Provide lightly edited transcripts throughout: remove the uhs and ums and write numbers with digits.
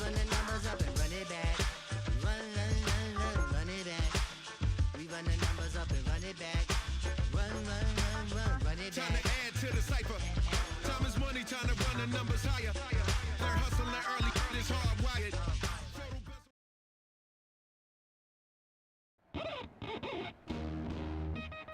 run the numbers up and run it back. Run, run, run, run, run it back. We run the numbers up and run it back. Run, run, run, run, run it back. Time to add to the cipher. Time is money, time to run the numbers higher. Learn hustling early, it's hardwired.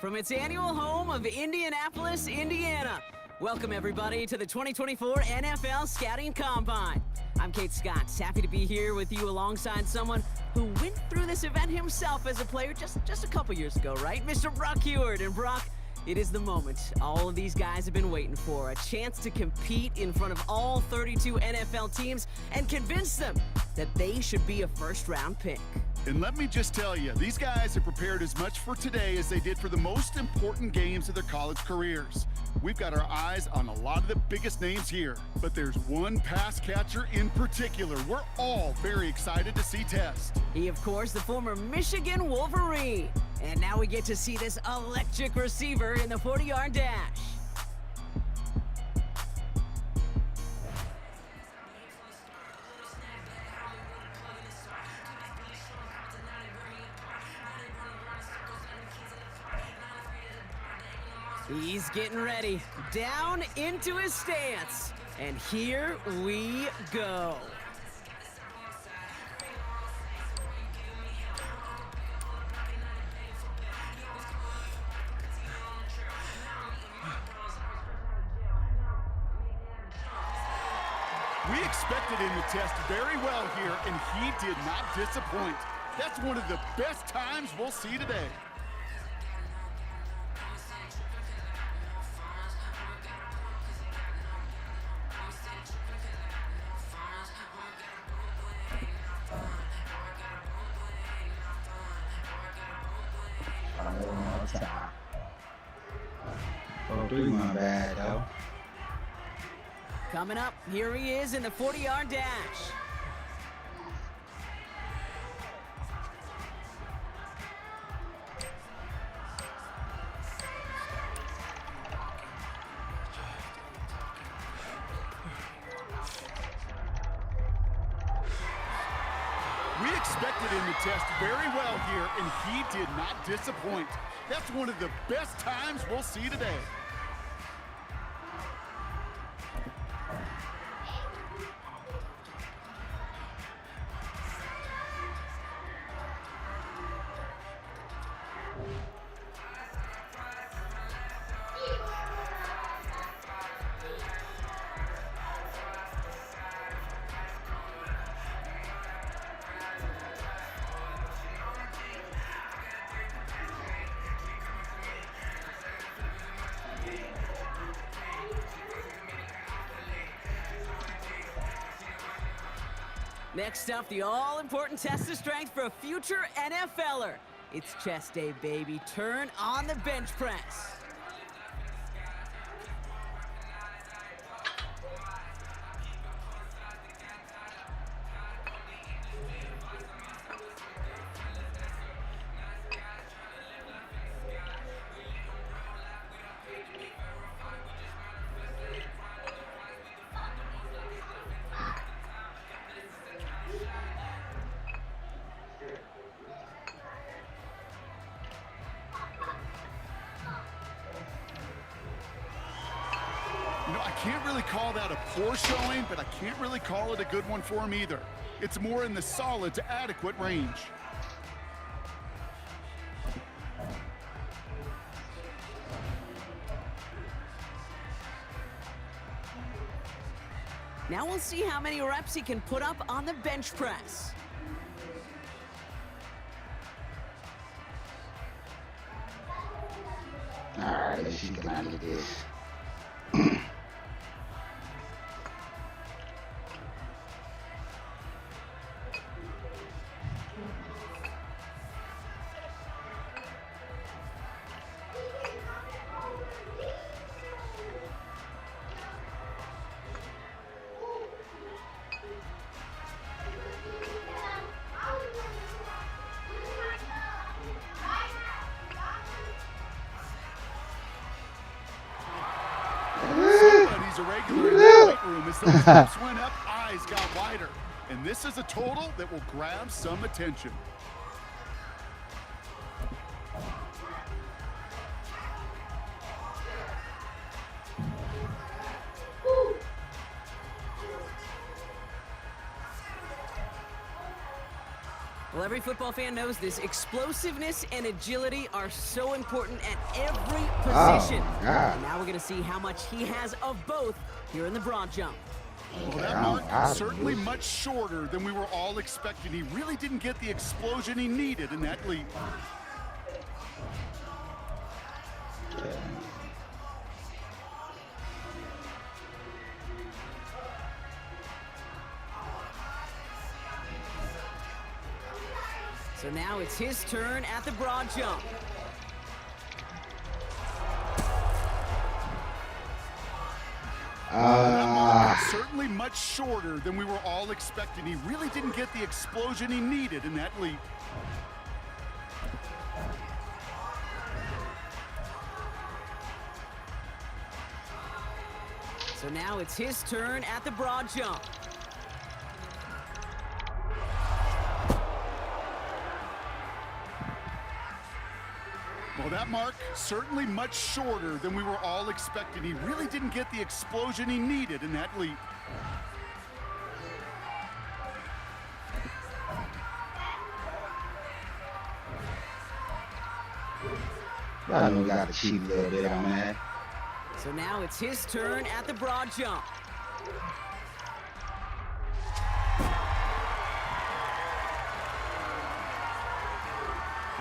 From its annual home of Indianapolis, Indiana, welcome everybody to the 2024 NFL Scouting Combine. I'm Kate Scott, happy to be here with you alongside someone who went through this event himself as a player just a couple years ago, right? Mr. Brock Heward. And Brock, it is the moment all of these guys have been waiting for, a chance to compete in front of all 32 NFL teams and convince them that they should be a first-round pick. And let me just tell you, these guys have prepared as much for today as they did for the most important games of their college careers. We've got our eyes on a lot of the biggest names here, but there's one pass catcher in particular we're all very excited to see test. He, of course, the former Michigan Wolverine. And now we get to see this electric receiver in the 40-yard dash. He's getting ready, down into his stance, and here we go. We expected him to test very well here, and he did not disappoint. That's one of the best times we'll see today. Oh, do my bad, though. Coming up, here he is in the 40-yard dash. We expected him to test very well here, and he did not disappoint. That's one of the best times we'll see today. Next up, the all-important test of strength for a future NFLer. It's chest day, baby. Turn on the bench press. You know, I can't really call that a poor showing, but I can't really call it a good one for him either. It's more in the solid to adequate range. Now we'll see how many reps he can put up on the bench press. All right, let's see can I get this. Somebody's a regular in the weight room. As those steps went up, eyes got wider. And this is a total that will grab some attention. Well, every football fan knows this. Explosiveness and agility are so important at every position. God. And now we're going to see how much he has of both here in the broad jump. Well, that mark is certainly much shorter than we were all expecting. He really didn't get the explosion he needed in that leap. So now it's his turn at the broad jump. Certainly much shorter than we were all expecting. He really didn't get the explosion he needed in that leap. So now it's his turn at the broad jump. Well, that mark certainly much shorter than we were all expecting. He really didn't get the explosion he needed in that leap. Y'all know we got to cheat a little bit on that. So now it's his turn at the broad jump.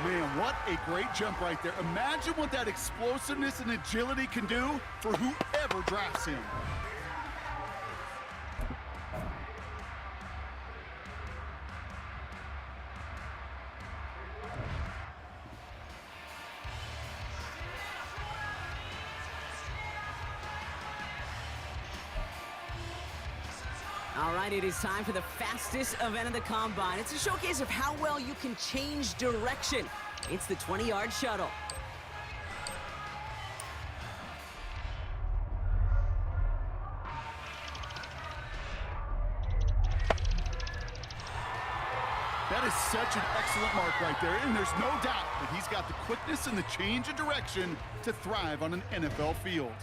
Man, what a great jump right there. Imagine what that explosiveness and agility can do for whoever drafts him. All right, it is time for the fastest event of the Combine. It's a showcase of how well you can change direction. It's the 20-yard shuttle. That is such an excellent mark right there, and there's no doubt that he's got the quickness and the change of direction to thrive on an NFL field.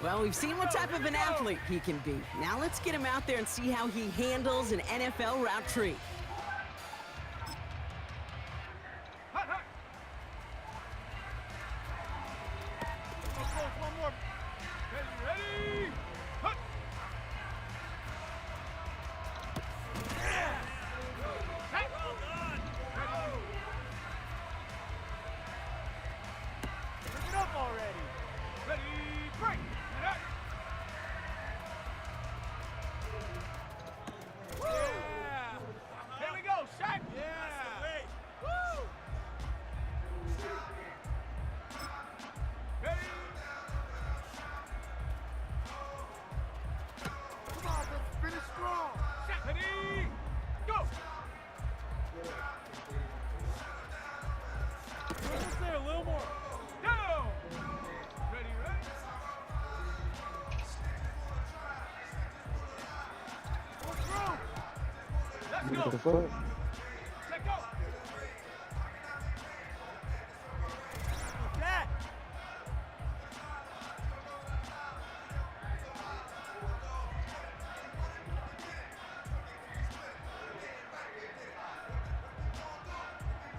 Well, we've seen what type of an athlete he can be. Now let's get him out there and see how he handles an NFL route tree. One more. Ready? Hut. Well done. Pick it up already. Ready, break. Yeah. Here we go, Shaq. Yeah. Woo. Ready? Come on, let's finish strong. Shaq. Ready? Go. Almost there, a little more. Down. Ready? Let's go. What the fuck? Let go. That.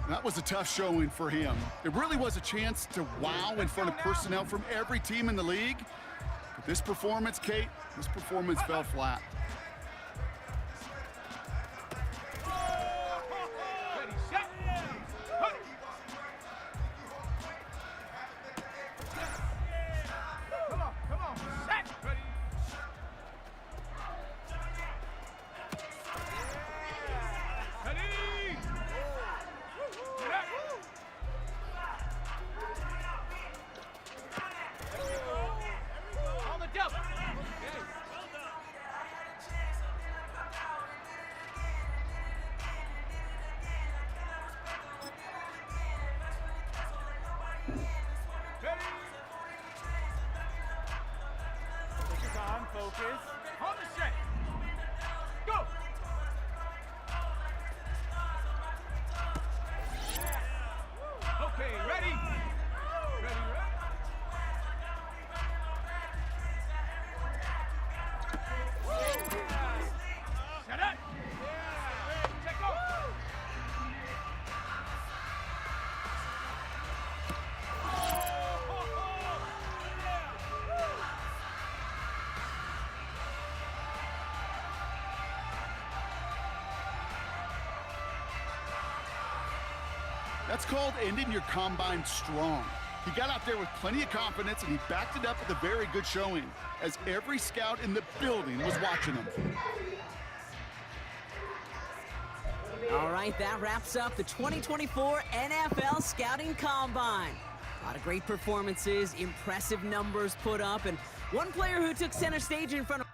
That was a tough showing for him. It really was a chance to wow in front of personnel from every team in the league. But this performance, Kate, this performance fell flat. Ready, set. Hut. Come on, set. Ready. Ready. On the double. Okay. Well done. focus. On the set. Go! Okay, ready? Ready, ready? Shut up! Check off! That's called ending your combine strong. He got out there with plenty of confidence, and he backed it up with a very good showing, as every scout in the building was watching him. All right, that wraps up the 2024 NFL Scouting Combine. A lot of great performances, impressive numbers put up, and one player who took center stage in front of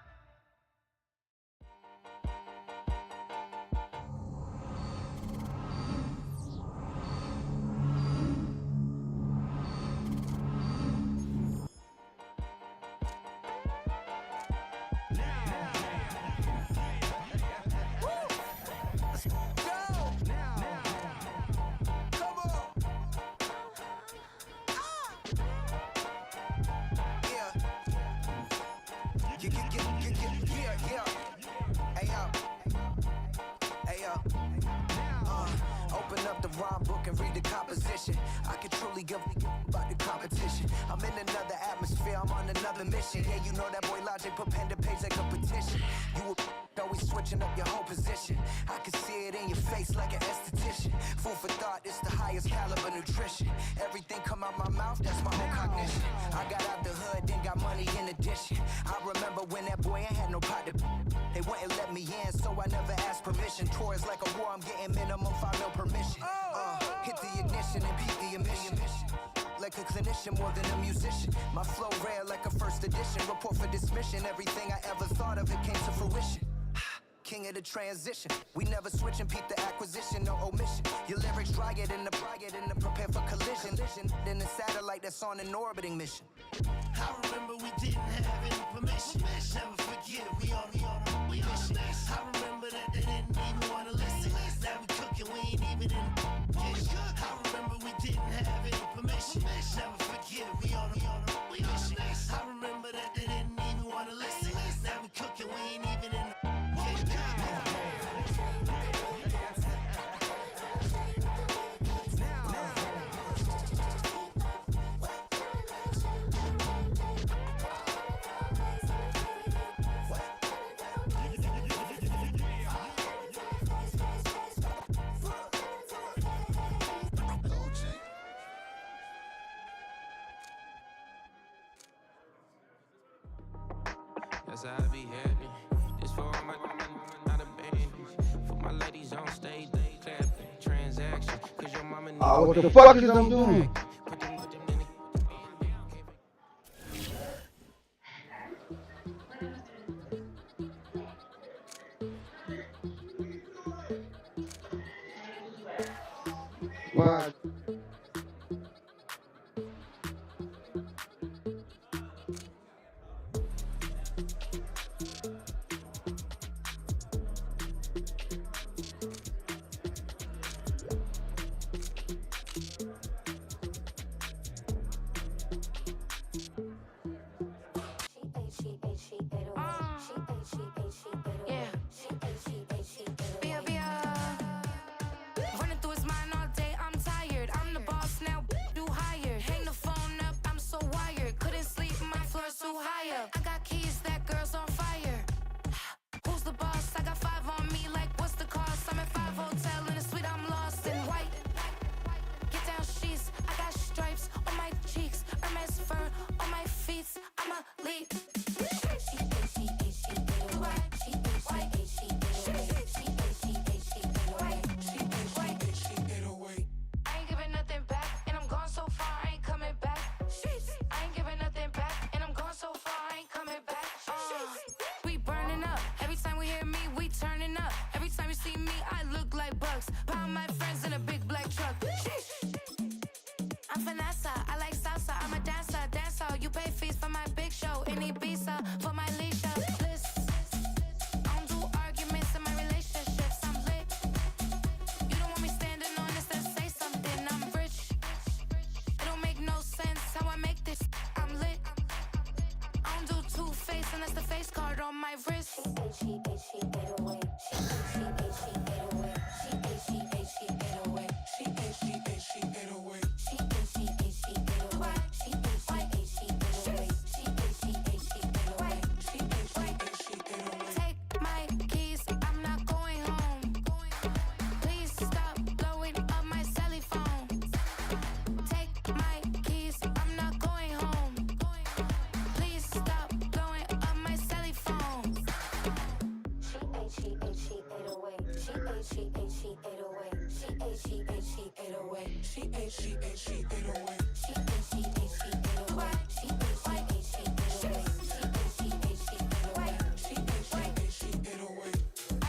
Open up the rhyme book and read the composition. I can truly give about the competition. I'm in another atmosphere, I'm on another mission. Yeah, you know that boy Logic put pen to page like a petition. You always switching up your whole position. I can see it in your face like an esthetician. Food for thought, it's the highest caliber nutrition. Everything come out my mouth, that's my own cognition. I got out the hood, then got money in addition. I remember when that boy ain't had no pot to. They wouldn't let me in, so I never asked permission. Tours like a war, I'm getting minimum 5 mil permission. Hit the ignition and beat the emission. Like a clinician more than a musician. My flow rare like a first edition. Report for dismission. Everything I ever thought of, it came to fruition. King of the transition. We never switch and peep the acquisition, no omission. Your lyrics dry it in the prepare for collision. Then the satellite that's on an orbiting mission. I remember we didn't have any permission. Never forget, we on a mission. I remember that they didn't even want to listen. Now we cooking, we ain't even in the kitchen. I remember we didn't have any permission. Never forget, we on a mission. I remember that they didn't even want to listen. Now we cooking, we ain't even in the kitchen. That's how I be happy. This for all my not a bandage. For my ladies on stage, they clapping. Transaction. Cause your mama need What the fuck is I'm doing? Put them in the Why? Running through his mind all day, I'm tired. I'm the boss now, do higher. Hang the phone up, I'm so wired. Couldn't sleep, my floor's too high up. I got keys, that girl's on fire. Who's the boss? I got 5 on me, like what's the cost? I'm at 5 hotel in a suite, I'm lost in white. Get down sheets, I got stripes on my cheeks. Hermes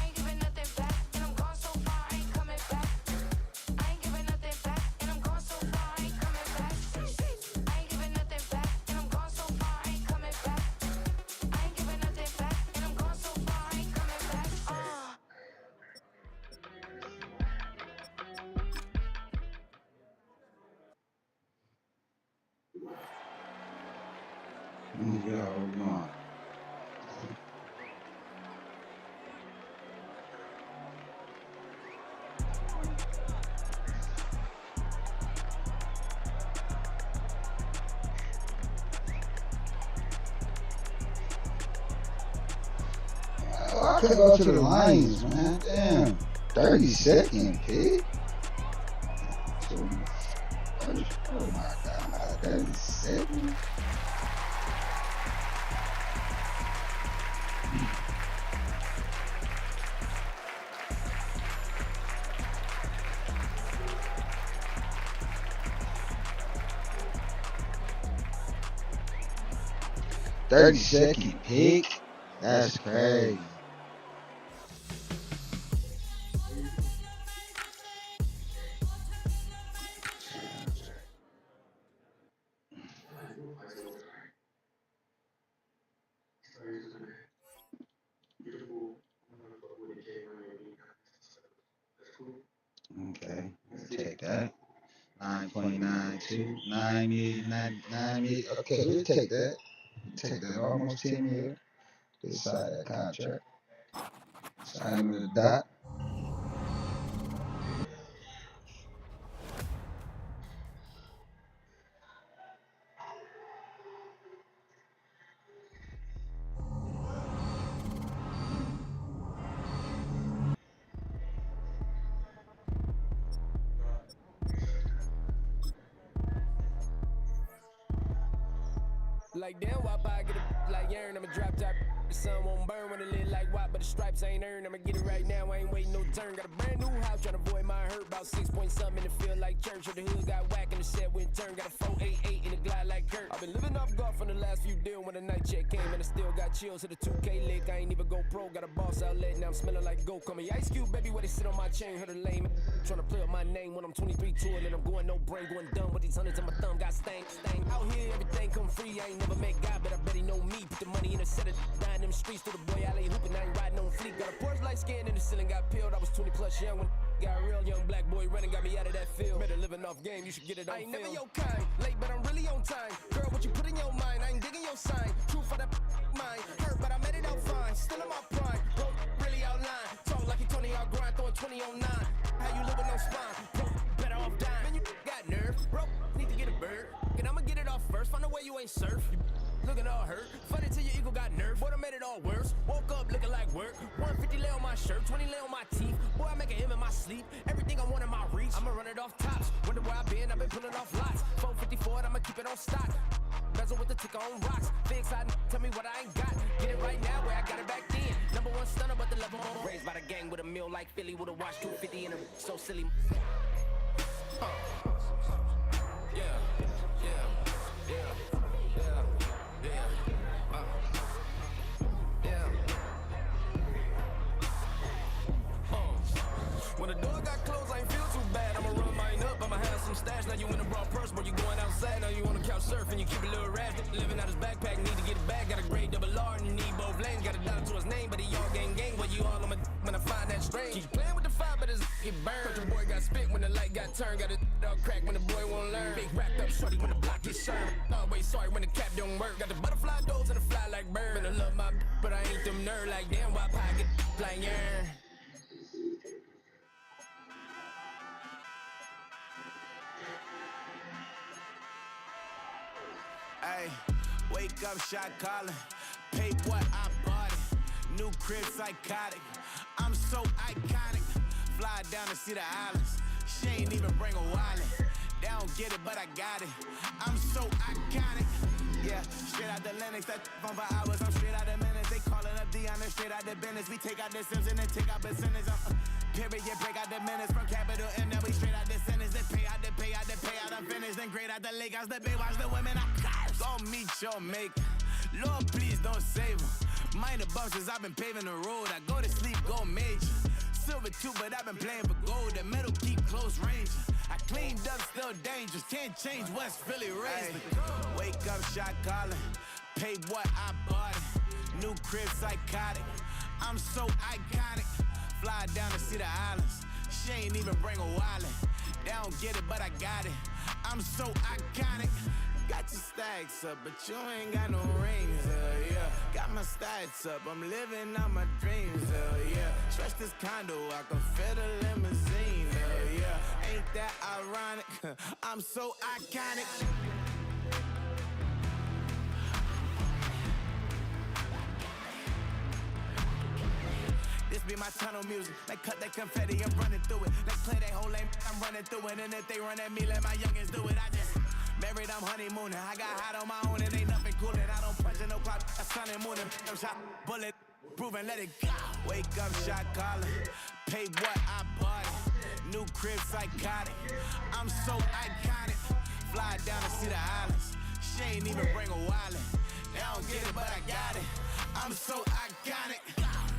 ain't giving nothing back, and I'm gone so far, I ain't coming back. I ain't giving nothing back, and I'm gone so far, I ain't coming back. I ain't giving nothing back, and I'm gone so far, I ain't coming back. I ain't giving nothing back, and I'm gone so far, I ain't coming back. Yeah, hold on. I could go to the Lions, man. Damn. 30-second pick. Oh my God. 30 seconds. Second pick. That's crazy. Okay, take that. 9.92, 90. Okay, we'll take that. Take that. Almost 10 years. This side of that contract. Sign with a dot. Like damn, why I get a like yarn? I'ma drop top. The sun won't burn when it lit like white, but the stripes ain't earned. I'ma get it right now, I ain't waiting no turn. Got a brand new house, tryna avoid my hurt. About 6 point something in the field like church. Or the hood got whack and the set went turn. Got a 488 in the glide like Kurt. I've been living off golf from the last few deals. When the night check came and I still got chills to the 2K lick. I ain't even go pro, got a boss outlet, now I'm smelling like gold. Call me Ice Cube, baby, where they sit on my chain. Heard a lame, tryna play up my name when I'm 23 to it. And I'm going no brain, going dumb with these hundreds in my thumb. Got stank. Out here, everything come free. I ain't never met God, but I bet he know me. Put the money in a set of dying them streets to the boy alley hooping. I ain't riding on fleek. Got a Porsche light scan in the ceiling, got peeled. I was 20 plus young when got real young black boy running, got me out of that field. Better living off game, you should get it on film. I ain't never your kind, late but I'm really on time. Girl, what you put in your mind, I ain't digging your sign. True for that mine, hurt but I made it out fine. Still in my prime, bro, really outline. Talk like you Tony, I'll grind, throwing 20 on 9. How you live with no spine, bro, better off dying. Man, you got nerve, bro, need to get a bird. And I'ma get it off first, find a way you ain't surf. You looking all hurt, funny till your ego got nerve. Boy, I made it all worse, woke up looking like work. 150 lay on my shirt, 20 lay on my teeth. Boy, I make an M in my sleep, everything I want in my reach. I'ma run it off tops, wonder where I been, I've been pulling off lots. 454, I'ma keep it on stock. Bezel with the ticker on rocks. Big side, tell me what I ain't got. Get it right now where I got it back then. Number one stunner, but the level on. Raised by the gang with a meal like Philly with a watch 250 in a so silly. When the door got closed, I ain't feel too bad. I'ma run mine up, I'ma have some stash. Now you in a broad purse, but you going outside. Now you on the couch surfing, you keep a little rash. Living out his backpack, need to get it back. Got a grade double R and you need both lanes. Got a dollar to his name, but he all gang. But you all on my when I find that strange. Keep playing with the fire, but his get burned. But your boy got spit when the light got turned. Got a dog crack when the boy won't learn. Big wrapped up shorty when the block gets shurned. Always sorry when the cap don't work. Got the butterfly doors and the fly like bird. And I love my but I ain't them nerd like damn. Why pocket like yeah. Ay, wake up, shot calling. Pay what I bought it. New crib psychotic. I'm so iconic. Fly down to see the islands. She ain't even bring a wallet. They don't get it, but I got it. I'm so iconic. Yeah, straight out the Lennox, that on for hours. I'm straight out the minutes. They calling up Dion, straight out the business. We take out the Sims and then take out percentage. Period, break out the minutes from capital M. Now we straight out the sentence. They pay out the pay. pay out the payout, I'm finished and great out the lake house. The bay watch the women I got. Go meet your maker. Lord, please don't save him. Minor bumps as I've been paving the road. I go to sleep, go major. Silver too, but I've been playing for gold. The metal keep close range. I cleaned up, still dangerous. Can't change West Philly raised. Wake up, shot calling. Pay what I bought it. New crib, psychotic. I'm so iconic. Fly down to see the islands. She ain't even bring a wallet. They don't get it, but I got it. I'm so iconic. Got your stacks up, but you ain't got no rings, yeah. Got my stats up, I'm living out my dreams, yeah. Stretch this condo, I can fit a limousine, yeah. Ain't that ironic? I'm so iconic. This be my tunnel music. They cut that confetti, I'm running through it. They play that whole lane, I'm running through it. And if they run at me, let my youngins do it. I just married, I'm honeymooning. I got hot on my own, it ain't nothing coolin'. I don't punch in no clock, a sun and moon. I'm shot, bullet, proven, let it go. Wake up, shot calling. Pay what I bought it. New crib, psychotic. I'm so iconic. Fly down to see the islands. She ain't even bring a wallet. They don't get it, but I got it. I'm so iconic.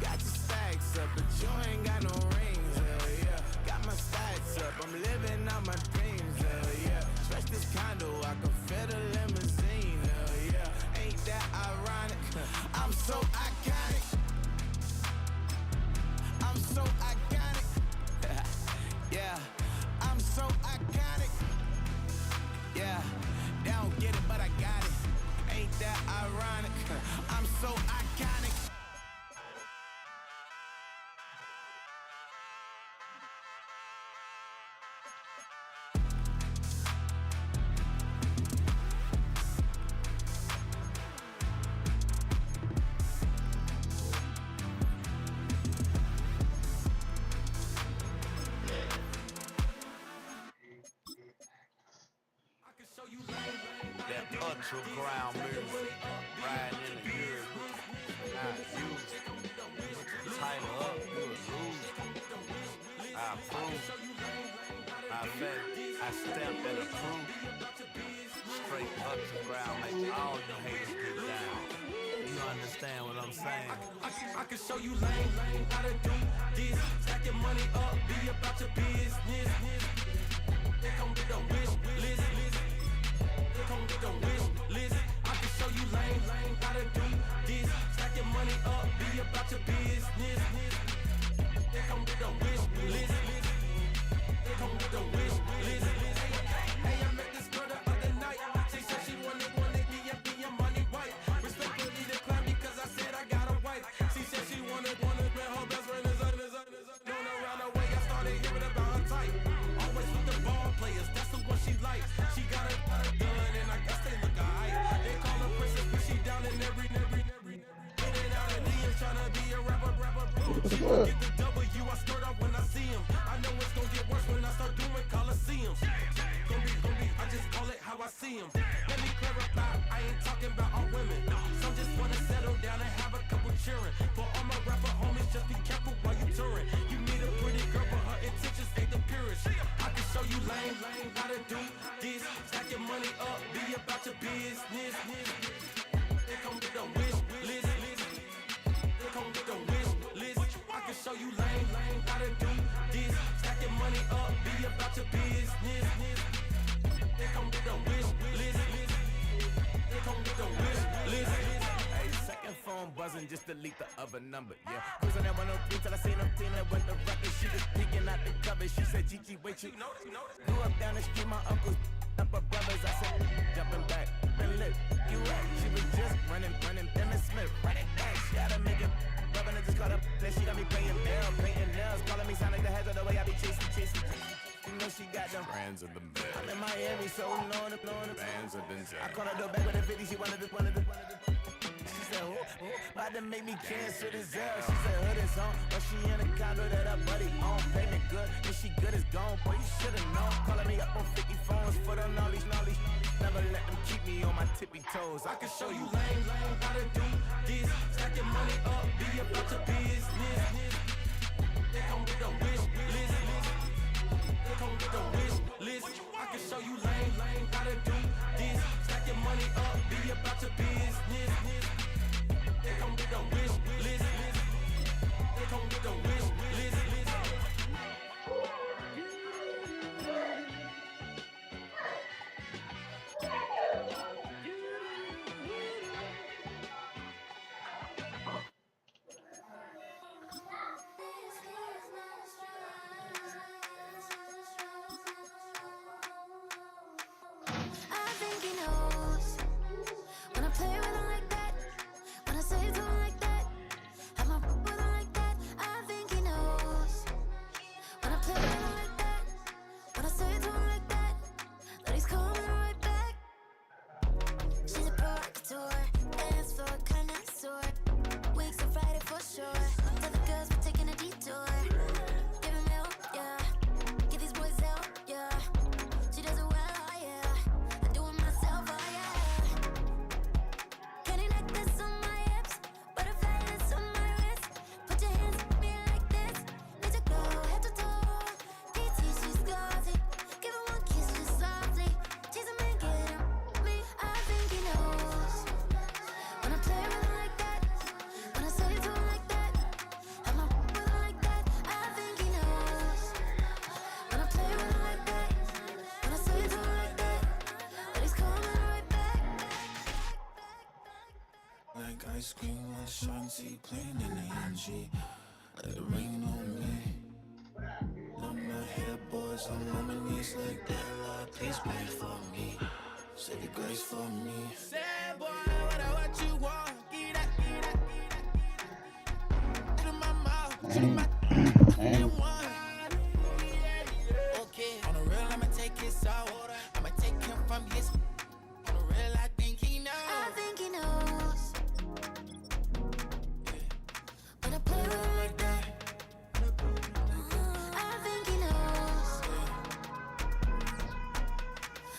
Got your stacks up, but you ain't got no rings, yeah. Got my stacks up, I'm living out my dreams, yeah. Stretch this condo, I can fit a limousine, yeah. Ain't that ironic? I'm so iconic. I'm so iconic. Yeah, I'm so iconic. Yeah, they don't get it, but I got it. Ain't that ironic? I'm so iconic. That underground music, riding in the Europe, not used. Tighten up, you'll lose. I approve. I bet I stamp and approve. Straight underground, make all you haters get down. You understand what I'm saying? I can show you lame, how to do this. Stack your money up, be about your business. They come with the wish list. They come with the wish list. I can show you lame, how to do this. Stack your money up, be about your business. They come with the wish list. They come with the wish list. Hey, I met this girl the other night. She said she wanted me and be a money white. Respectfully declined because I said I got a wife. She said she wanted man, her best friend is known around the way. I started hearing about her type. Always with the ball players, that's the one she likes. She got a gun and I guess they look alright. They call her princess, but she down in every. In and out of DMs trying to be a rapper. She gon' get the W, I skirt up when I see him. I know it's gon' get worse when I start doing Coliseums. Gon' be, I just call it how I see him. Let me clarify, I ain't talking about all women. Some just wanna settle down and have a couple cheering. For all my rapper homies, just be careful while you touring. You need a pretty girl, but her intentions ain't the purest. I can show you lame, how to do this. Stack your money up, be about your business. They come with the wish list. They come with the wish list. I can show you lame, how to do this. Stack your money up, be about your business. They come with the wish list. They come with the wish list. Hey, second phone buzzing, just delete the other number, yeah. Cruising at 103 till I seen them feeling with the record. She was peeking out the cover. She said, Gigi, wait, you grew up down the street, my uncles, up her brothers. I said, jumping back, been lit, you at. She was just running, Dennis Smith, right it back. She had to make it, rubbing, I just caught up. Then she got me paying nails, calling me sound like the heads of the way I be chasing. You know she got them brands of the bed. I'm in Miami, so knowing the bands of Denzel. I called her door back with a 50, she wanted the. She said, about to make me cancel this L. She said, hood is on, but she in a condo that her buddy on. Payment good, and she good as gone. Boy, you should've known. Calling me up on 50 phones, foot on all these. Never let them keep me on my tippy toes. I can show you lame, how to do this. Stack your money up, be about your business. They come with the wish list. They come with the wish list. I can show you lame how to do this. Stack your money up, be about your business. They come with the wish list. They come with the wish list. I think he knows when I play with him like that, when I say to him like that, have my with him like that. I think he knows when I play with him like that, when I say to him like that, that he's coming right back. She's a provocateur, dance floor connoisseur, weeks on Friday for sure. Tell the girls we're taking a detour. Give him help, yeah. Get these boys help, yeah. She does it well, oh yeah. I do it myself, oh yeah. Candy necklace on my hips, butterfly that's on my wrist. Put your hands on me like this. Let you go head to toe. DT, she's glossy. Give her one kiss just softly. Tease him and get him me. I think he knows when I play with him like that, when I say to him like that, have my with him like that. I think he knows when I play with him like that, when I say to him like that, that he's coming right back. Like ice cream with Shanti playing in the NG. Let it rain on me. I'm not here, boys. I'm on my knees like that. Lord, please pray for me. Say the grace for me. Say, boy, what you want? Get that. To my mouth, to my one. Okay, on the real, I'ma take his out. I'ma take him from his. On the real, I think he knows. I think he knows when I play with him like that. I think he knows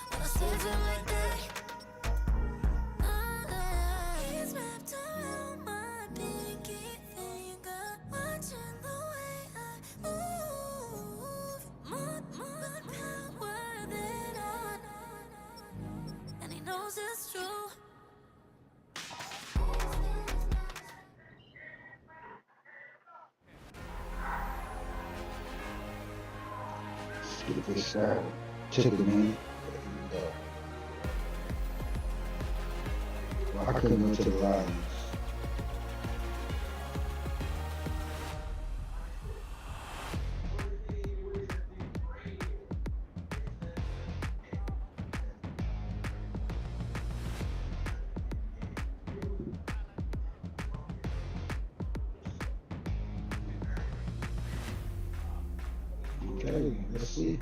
when I say to him like that. He's wrapped around my pinky finger, watching the way I move. More power than on, and he knows it's true. Let's get this started. Check it, man. Well, I couldn't go to the Lions. Okay, let's see.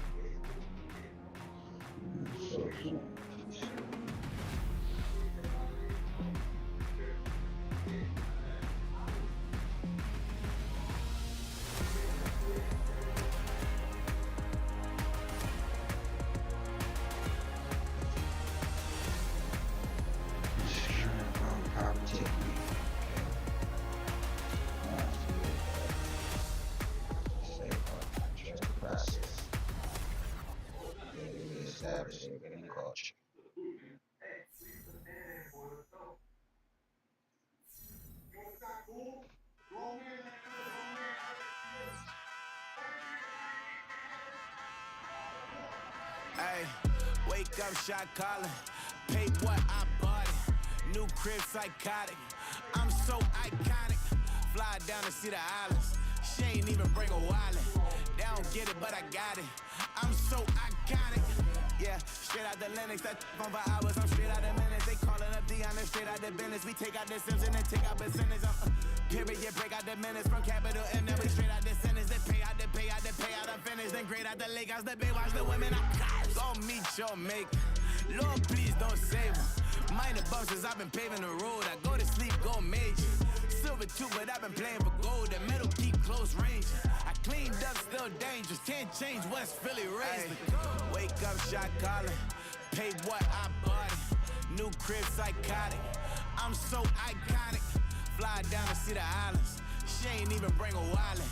Hey, wake up, shot calling. Pay what I bought it. New crib, psychotic. I'm so iconic. Fly down to see the islands. She ain't even bring a wallet. They don't get it, but I got it. I'm so iconic. Yeah, straight out the Lennox. That phone for hours. I'm straight out the minutes. They calling up Dion. Straight out the business. We take out the Sims and then take out percentage. Period, break out the minutes from capital and then we straight out the sentence. They pay out, I'm finished. Then grade out the Lakers, the Bay, watch the women. I'm gonna meet your mate. Lord, please don't save them. Minor bumps I've been paving the road. I go to sleep, go major. Silver too, but I've been playing for gold. The metal keep close range. I cleaned up, still dangerous. Can't change West Philly raised. Wake up, shot calling. Pay what I bought it. New crib, psychotic. I'm so iconic. Fly down to see the islands. She ain't even bring a wallet.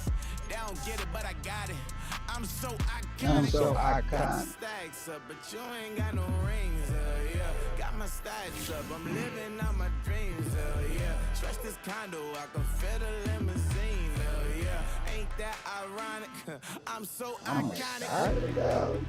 They don't get it, but I got it. I'm so iconic. I'm so Got iconic. stacks up, but you ain't got no rings, yeah. Got my stats up, I'm living out my dreams, yeah. Stretch this condo, I can fit a limousine, yeah. Ain't that ironic? I'm so iconic. Excited, dog.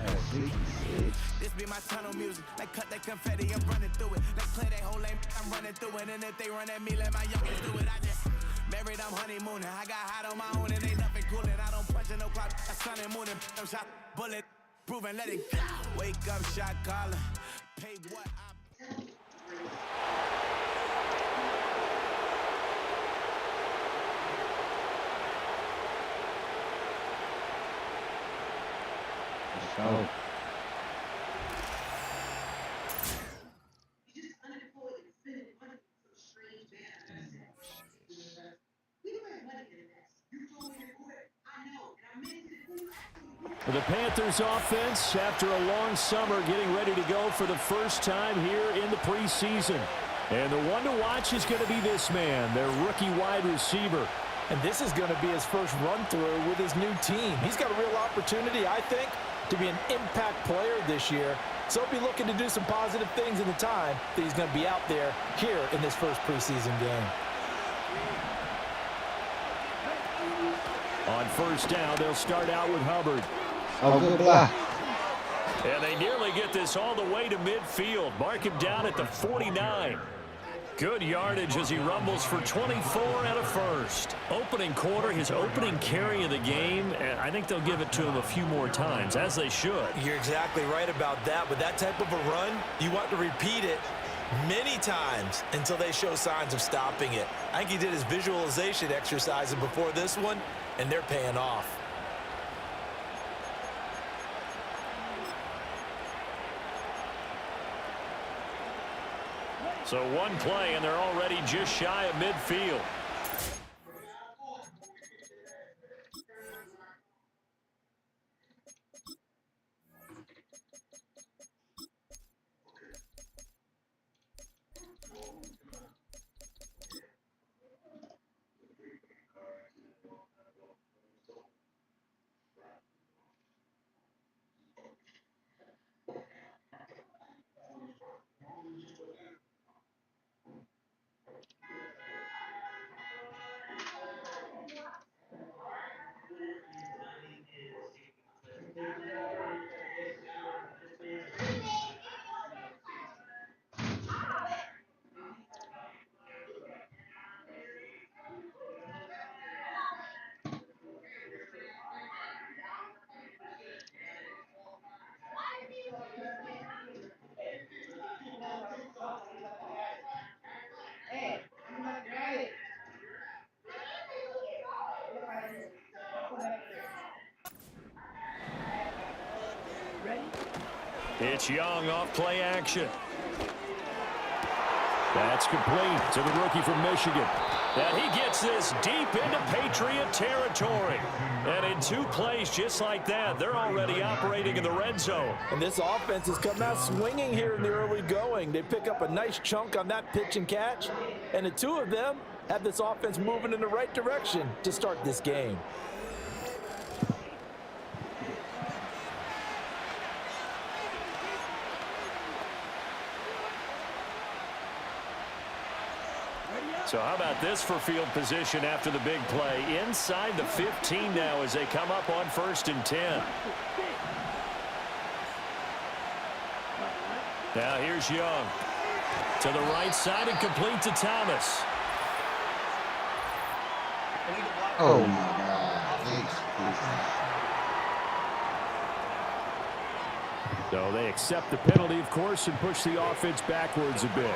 At 66. This be my tunnel music. They cut that confetti, I'm running through it. They clear they whole lane, I'm running through it. And if they run at me, let my youngins do it. I just married, I'm honeymooning. I got hot on my own and ain't nothing coolin'. I don't punch in no clock, I sun and moonin'. I'm shot, bullet, proven, let it go. Wake up, shot calling. Pay what I... So. The Panthers offense, after a long summer, getting ready to go for the first time here in the preseason. And the one to watch is going to be this man, their rookie wide receiver. And this is going to be his first run-through with his new team. He's got a real opportunity, I think, to be an impact player this year. So he'll be looking to do some positive things in the time that he's going to be out there here in this first preseason game. On first down, they'll start out with Hubbard. Oh, good block. And they nearly get this all the way to midfield. Mark him down at the 49. Good yardage as he rumbles for 24 and a first. Opening quarter, his opening carry of the game, and I think they'll give it to him a few more times, as they should. You're exactly right about that. With that type of a run, you want to repeat it many times until they show signs of stopping it. I think he did his visualization exercises before this one, and they're paying off. So one play, and they're already just shy of midfield. It's Young off play action. That's complete to the rookie from Michigan. And he gets this deep into Patriot territory. And in 2 plays just like that, they're already operating in the red zone. And this offense has come out swinging here in the early going. They pick up a nice chunk on that pitch and catch. And the 2 of them have this offense moving in the right direction to start this game. So how about this for field position after the big play? Inside the 15 now as they come up on 1st and 10. Now here's Young. To the right side and complete to Thomas. Oh, my God. So they accept the penalty, of course, and push the offense backwards a bit.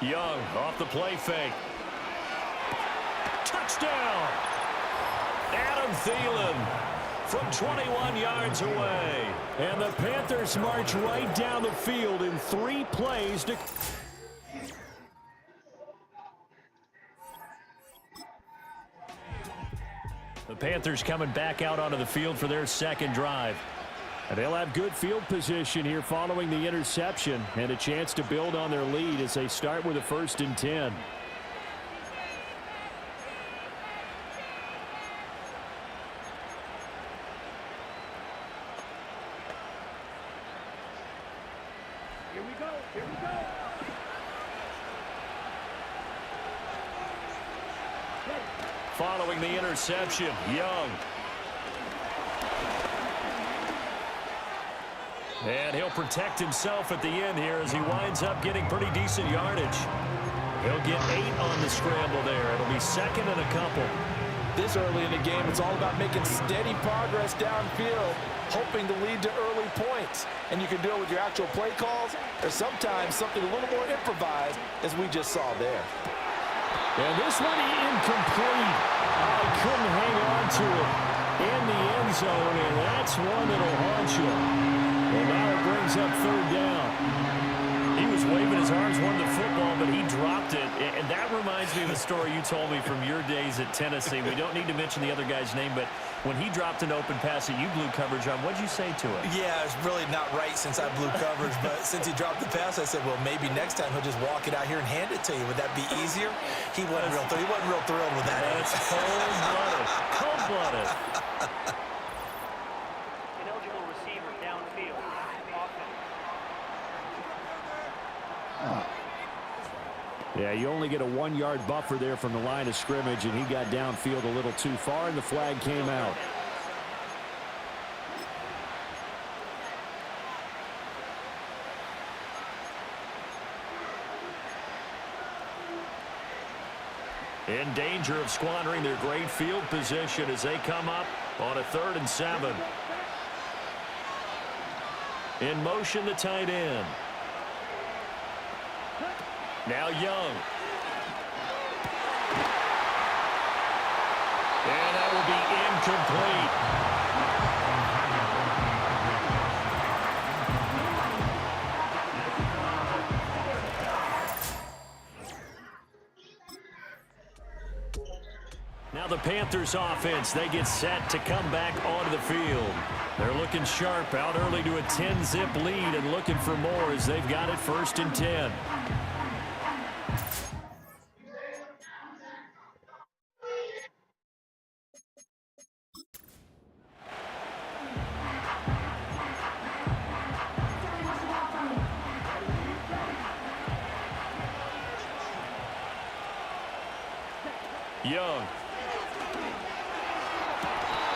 Young off the play fake. Touchdown! Adam Thielen from 21 yards away. And the Panthers march right down the field in 3 plays to... The Panthers coming back out onto the field for their second drive. And they'll have good field position here following the interception and a chance to build on their lead as they start with a 1st and 10. Here we go. Here we go. Following the interception, Young. And he'll protect himself at the end here as he winds up getting pretty decent yardage. He'll get 8 on the scramble there. It'll be 2nd and a couple. This early in the game, it's all about making steady progress downfield, hoping to lead to early points. And you can do it with your actual play calls or sometimes something a little more improvised, as we just saw there. And this one incomplete. I couldn't hang on to it in the end zone, and that's one that'll haunt you. And now it brings up 3rd down. He was waving his arms, wanted the football, but he dropped it. And that reminds me of a story you told me from your days at Tennessee. We don't need to mention the other guy's name, but when he dropped an open pass that you blew coverage on, what'd you say to him? Yeah, it's really not right since I blew coverage, but since he dropped the pass, I said, well, maybe next time he'll just walk it out here and hand it to you. Would that be easier? He wasn't real thrilled with that. That's cold-blooded. Cold-blooded. Ineligible receiver downfield. Yeah, you only get a 1-yard buffer there from the line of scrimmage, and he got downfield a little too far, and the flag came out. In danger of squandering their great field position as they come up on a 3rd and 7. In motion, the tight end. Now Young. And that will be incomplete. Now the Panthers offense, they get set to come back onto the field. They're looking sharp, out early to a 10-zip lead and looking for more as they've got it 1st and 10. Young.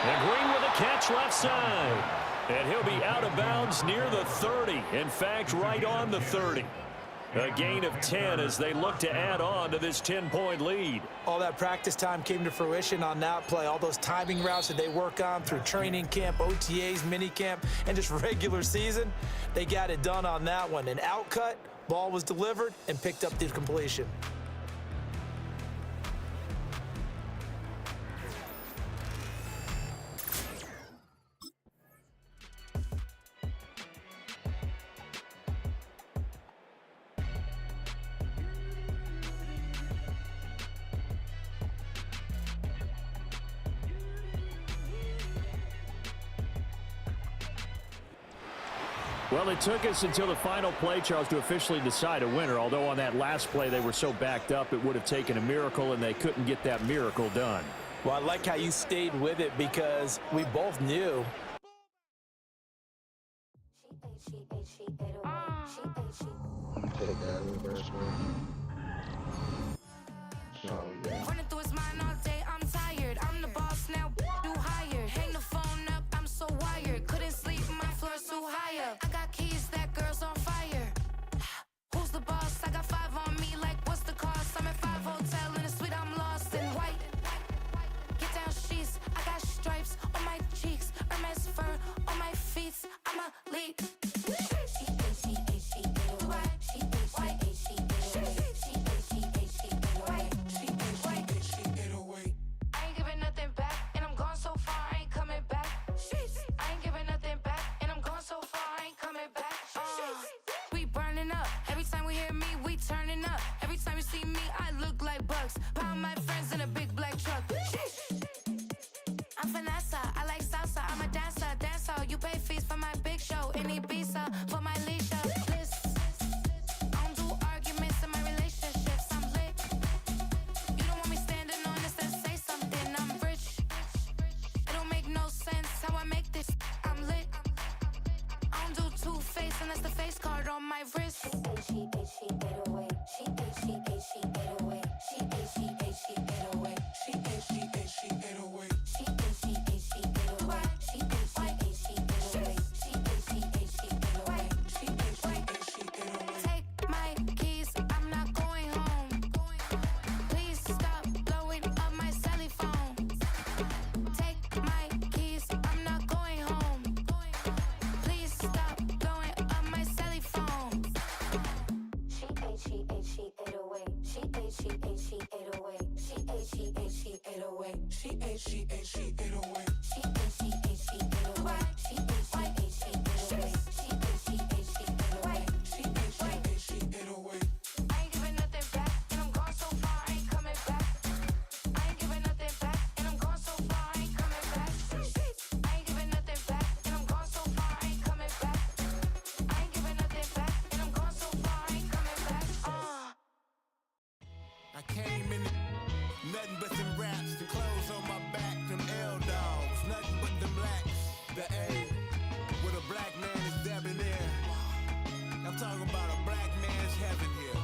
And Green with a catch left side. And he'll be out of bounds near the 30. In fact, right on the 30. A gain of 10 as they look to add on to this 10-point lead. All that practice time came to fruition on that play. All those timing routes that they work on through training camp, OTAs, minicamp, and just regular season, they got it done on that one. An outcut, ball was delivered, and picked up the completion. Well, it took us until the final play, Charles, to officially decide a winner, although on that last play they were so backed up it would have taken a miracle, and they couldn't get that miracle done. Well, I like how you stayed with it because we both knew. Take that reverse Running through his mind all day, I'm tired. I'm the boss now, do higher. Hang the phone up, I'm so wired. Couldn't sleep, my floor's too higher. I got keys, that girl's on fire. Who's the boss? I got 5 on me, like what's the cost? I'm at 5 hotel in a suite, I'm lost in white. Get down sheets, I got stripes on my cheeks. Hermes fur on my feet, I'm a lead. She coming back. We burning up. Every time we hear me, we turning up. Every time you see me, I look like Bugs. Pound my friends in a big black truck. I'm Vanessa, I like salsa. I'm a dancer, dancer. You pay fees for my big show. In Ibiza for my leisure. I don't do arguments in my relationships. I'm lit. You don't want me standing on this and say something. I'm rich. It don't make no sense how I make this. I'm lit. I don't do two-face and that's the face card on my wrist. She 808. She 808. She 808. She 808. She 808. She 808. She 808. She 808. She 808. She 808. She 808. She 808. Take my keys, I'm not going home. Please stop blowing up my celly phone. Take my keys, I'm not going home. Please stop blowing up my celly phone. She 808. She 808. She 808. She 808. She 808. She 808. She 808. She 808. She 808. She 808. She 808. She 808. She 808. She 808. She 808. She 808. I ain't giving nothing back, and I'm gone so far, I ain't coming back. I ain't giving nothing back, and I'm gone so far, I ain't coming back. I ain't giving nothing back, and I'm gone so far, I ain't coming back. I ain't giving nothing back, and I'm gone so far, I ain't coming back. I came in nothing but them raps, the clothes on my back, them L dogs, nothing but them blacks. The A, with a black man is debonair. I'm talking about a black man's heaven here.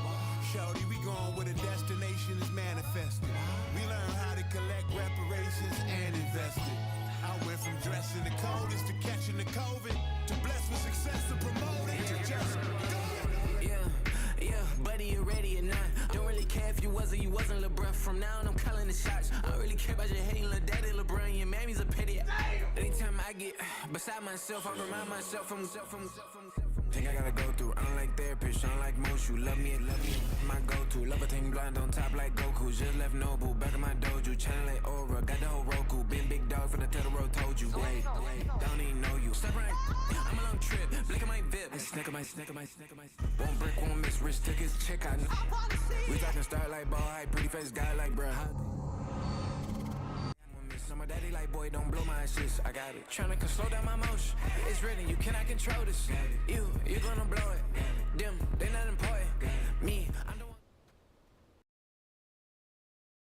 Shorty, we going where the destination is manifested. We learn how to collect reparations and invest it. I went from dressing the coldest to catching the COVID, to blessed with success to promote it, to just Yeah, buddy, you ready or not? Don't really care if you was or you wasn't LeBron. From now on, I'm calling the shots. I don't really care about your hating little daddy LeBron. Your mammy's a pity. Anytime I get beside myself, I remind myself from Think I gotta go through. I don't like therapists, I don't like most. You love me, my go-to. Love a thing blind on top like Goku. Just left Noble, back in my dojo. Channel like Aura, got the whole Roku. Been big dog from the Tether Road, told you. Wait, don't even know you. Step right, I'm a long trip. Blick at my VIP. Snicker my. One brick, one miss. Rich took his check, I know. We talking start like ball hype. Pretty face guy like bruh. Some of daddy like, boy, don't blow my assist. I got it. Tryna slow down my motion. It's written, you cannot control this. You gonna blow it. Them, they not important. Me, I'm the one.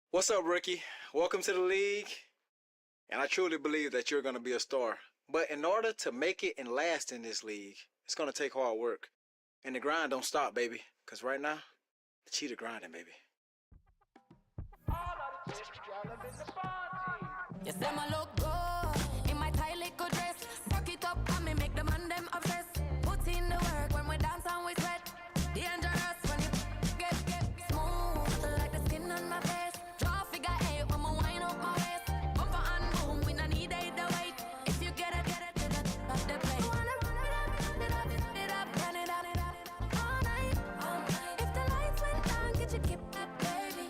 What's up, rookie? Welcome to the league. And I truly believe that you're gonna be a star. But in order to make it and last in this league, it's gonna take hard work. And the grind don't stop, baby. Cause right now, the cheetah grinding, baby. Yes, them a look good in my tight little dress. Rock it up and me make the man them obsessed. Put in the work when we dance and we sweat. Dangerous when you get smooth like the skin on my face. Draw figure 8 when we wind up my waist. Bumper and boom, we no need it the weight. If you get it, off the plate. Wanna run it up, run it up all night. If the lights went down, could you keep that, baby?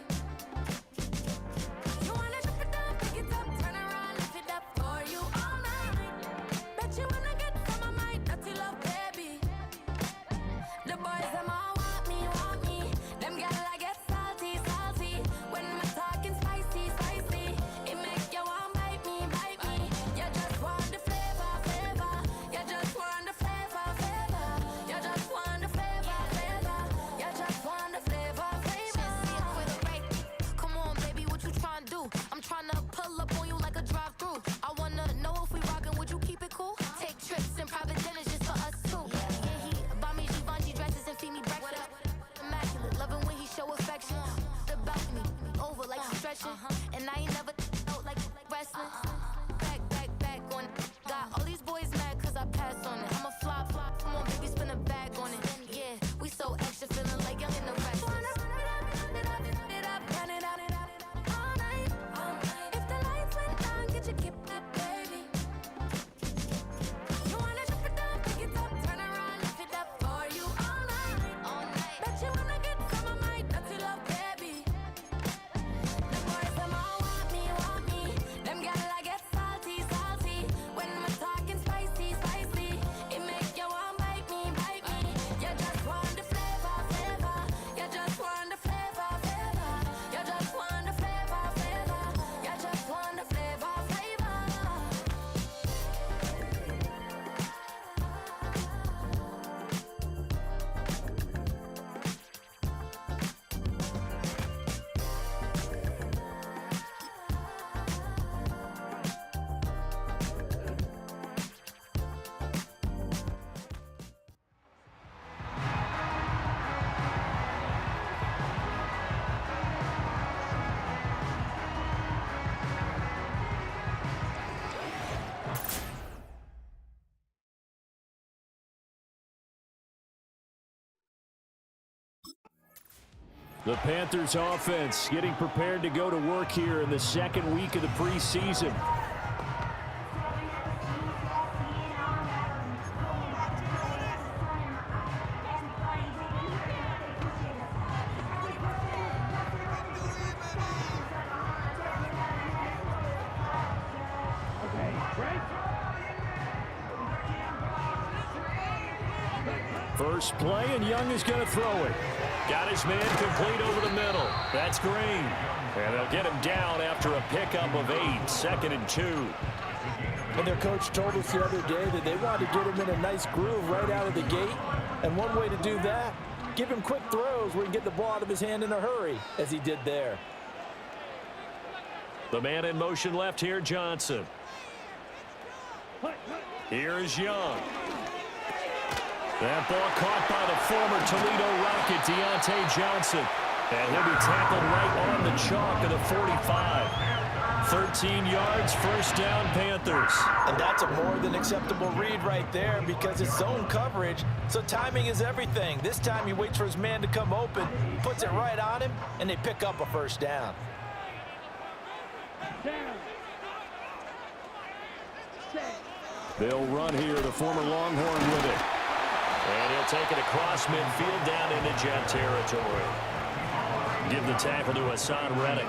You wanna drop it down, pick it up, turn around, lift it up. The Panthers offense getting prepared to go to work here in the second week of the preseason. First play, and Young is going to throw it. Got his man complete over the middle. That's Green. And they'll get him down after a pickup of 8, 2nd and 2. And their coach told us the other day that they wanted to get him in a nice groove right out of the gate. And one way to do that, give him quick throws where he can get the ball out of his hand in a hurry, as he did there. The man in motion left here, Johnson. Here is Young. That ball caught by the former Toledo Rocket, Deontay Johnson. And he'll be tackled right on the chalk of the 45. 13 yards, first down, Panthers. And that's a more than acceptable read right there because it's zone coverage, so timing is everything. This time he waits for his man to come open, puts it right on him, and they pick up a first down. They'll run here, the former Longhorn with it. And he'll take it across midfield down into Jet territory. Give the tackle to Hassan Reddick.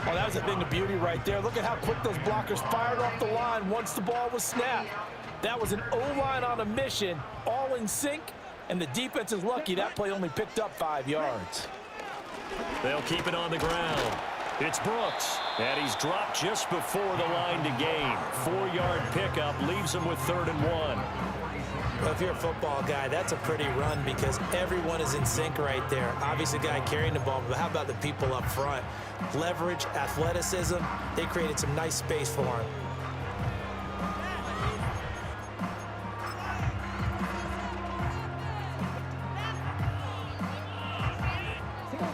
Oh, that was a thing of beauty right there. Look at how quick those blockers fired off the line once the ball was snapped. That was an O-line on a mission, all in sync, and the defense is lucky that play only picked up 5 yards. They'll keep it on the ground. It's Brooks, and he's dropped just before the line to gain. 4-yard pickup leaves him with 3rd and 1. Well, if you're a football guy, that's a pretty run because everyone is in sync right there. Obviously, the guy carrying the ball, but how about the people up front? Leverage, athleticism, they created some nice space for him.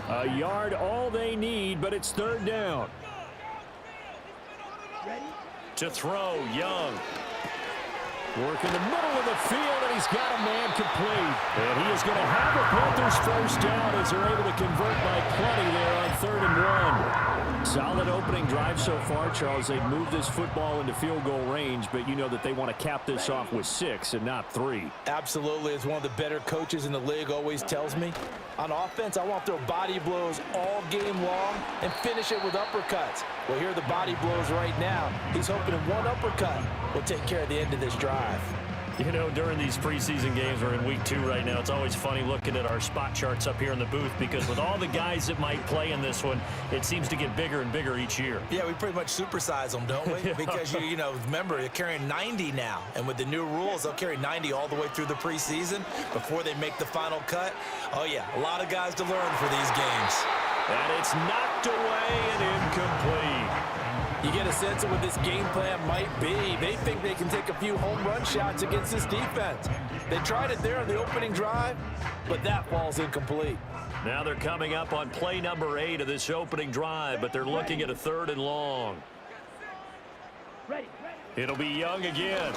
A yard, all they need, but it's 3rd down. To throw, Young. Work in the middle of the field, and he's got a man complete. And he is going to have a Panthers first down as they're able to convert by plenty there on 3rd and 1. Solid opening drive so far, Charles. They've moved this football into field goal range, but you know that they want to cap this off with 6 and not 3. Absolutely. As one of the better coaches in the league always tells me, on offense, I want to throw body blows all game long and finish it with uppercuts. Well, here are the body blows right now. He's hoping in one uppercut will take care of the end of this drive. You know, during these preseason games, we're in week 2 right now, it's always funny looking at our spot charts up here in the booth because with all the guys that might play in this one, it seems to get bigger and bigger each year. Yeah, we pretty much supersize them, don't we? Because, you know, remember, you're carrying 90 now. And with the new rules, they'll carry 90 all the way through the preseason before they make the final cut. Oh, yeah, a lot of guys to learn for these games. And it's knocked away and incomplete. You get a sense of what this game plan might be. They think they can take a few home run shots against this defense. They tried it there on the opening drive, but that falls incomplete. Now they're coming up on play number 8 of this opening drive, but they're looking at a 3rd and long. It'll be Young again.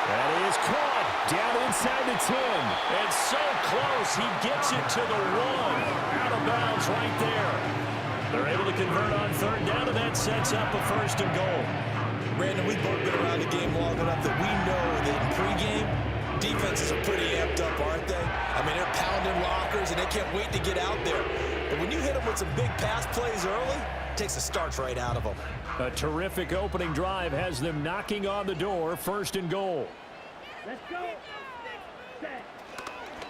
That is caught down inside the 10. And so close, he gets it to the 1. Out of bounds right there. They're able to convert on 3rd down, and that sets up a 1st and goal. Brandon, we've both been around the game long enough that we know that in pregame, defenses are pretty amped up, aren't they? I mean, they're pounding lockers, and they can't wait to get out there. But when you hit them with some big pass plays early, it takes the starch right out of them. A terrific opening drive has them knocking on the door, 1st and goal. Let's go.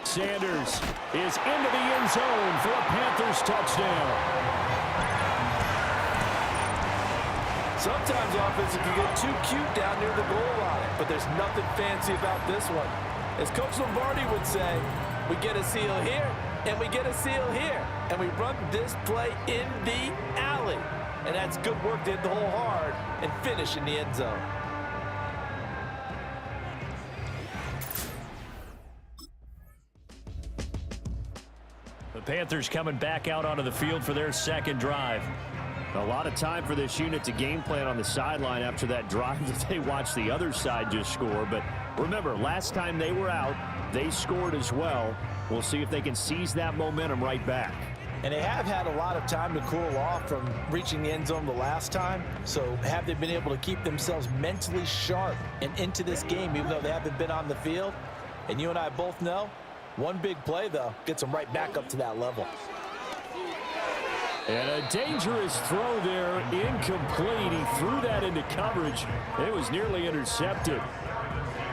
Sanders is into the end zone for a Panthers touchdown. Sometimes offenses can get too cute down near the goal line, but there's nothing fancy about this one. As Coach Lombardi would say, we get a seal here, and we get a seal here, and we run this play in the alley. And that's good work to hit the hole hard and finish in the end zone. The Panthers coming back out onto the field for their 2nd drive. A lot of time for this unit to game plan on the sideline after that drive that they watched the other side just score. But remember, last time they were out, they scored as well. We'll see if they can seize that momentum right back. And they have had a lot of time to cool off from reaching the end zone the last time. So have they been able to keep themselves mentally sharp and into this game, even though they haven't been on the field? And you and I both know, one big play, though, gets them right back up to that level. And a dangerous throw there, incomplete. He threw that into coverage. It was nearly intercepted.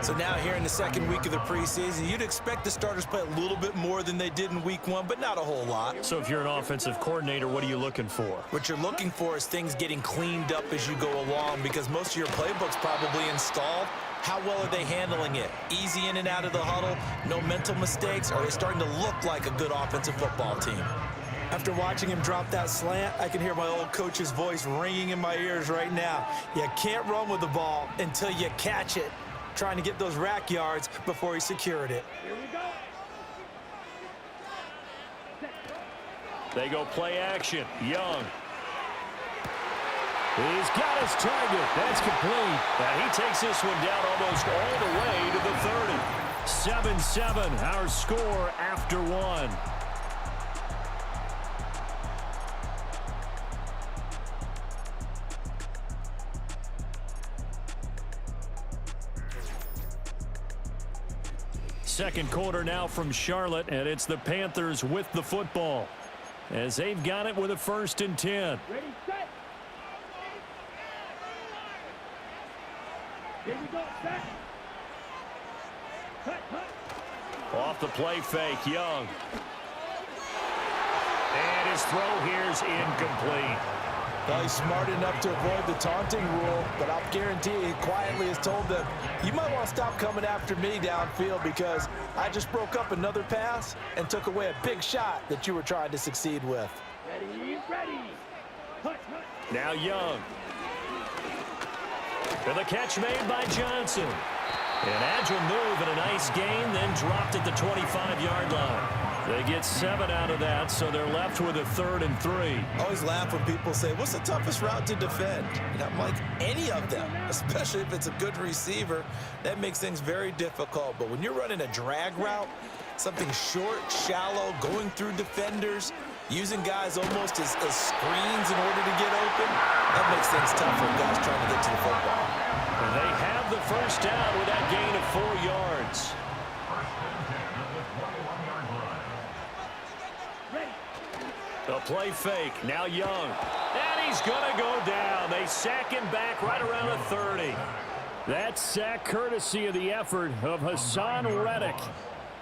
So now here in the second week of the preseason, you'd expect the starters play a little bit more than they did in week one, but not a whole lot. So if you're an offensive coordinator, what are you looking for? What you're looking for is things getting cleaned up as you go along, because most of your playbook's probably installed. How well are they handling it? Easy in and out of the huddle, no mental mistakes? Are they starting to look like a good offensive football team? After watching him drop that slant, I can hear my old coach's voice ringing in my ears right now. You can't run with the ball until you catch it. Trying to get those rack yards before he secured it. Here we go. They go play action. Young. He's got his target. That's complete. And he takes this one down almost all the way to the 30. 7-7, our score after one. Second quarter now from Charlotte, and it's the Panthers with the football as they've got it with a 1st and 10. Ready, set. Here we go, set. Cut, cut. Off the play fake, Young. And his throw here's incomplete. Well, he's smart enough to avoid the taunting rule, but I'll guarantee he quietly has told them, you might want to stop coming after me downfield because I just broke up another pass and took away a big shot that you were trying to succeed with. Ready, ready. Cut, cut. Now Young. And the catch made by Johnson. An agile move and a nice gain, then dropped at the 25-yard line. They get 7 out of that, so they're left with a 3rd and 3. I always laugh when people say, what's the toughest route to defend? And I'm like, any of them, especially if it's a good receiver. That makes things very difficult. But when you're running a drag route, something short, shallow, going through defenders, using guys almost as screens in order to get open, that makes things tough for guys trying to get to the football. And they have the first down with that gain of 4 yards. The play fake, now Young. And he's going to go down. They sack him back right around the 30. That sack courtesy of the effort of Hassan Reddick.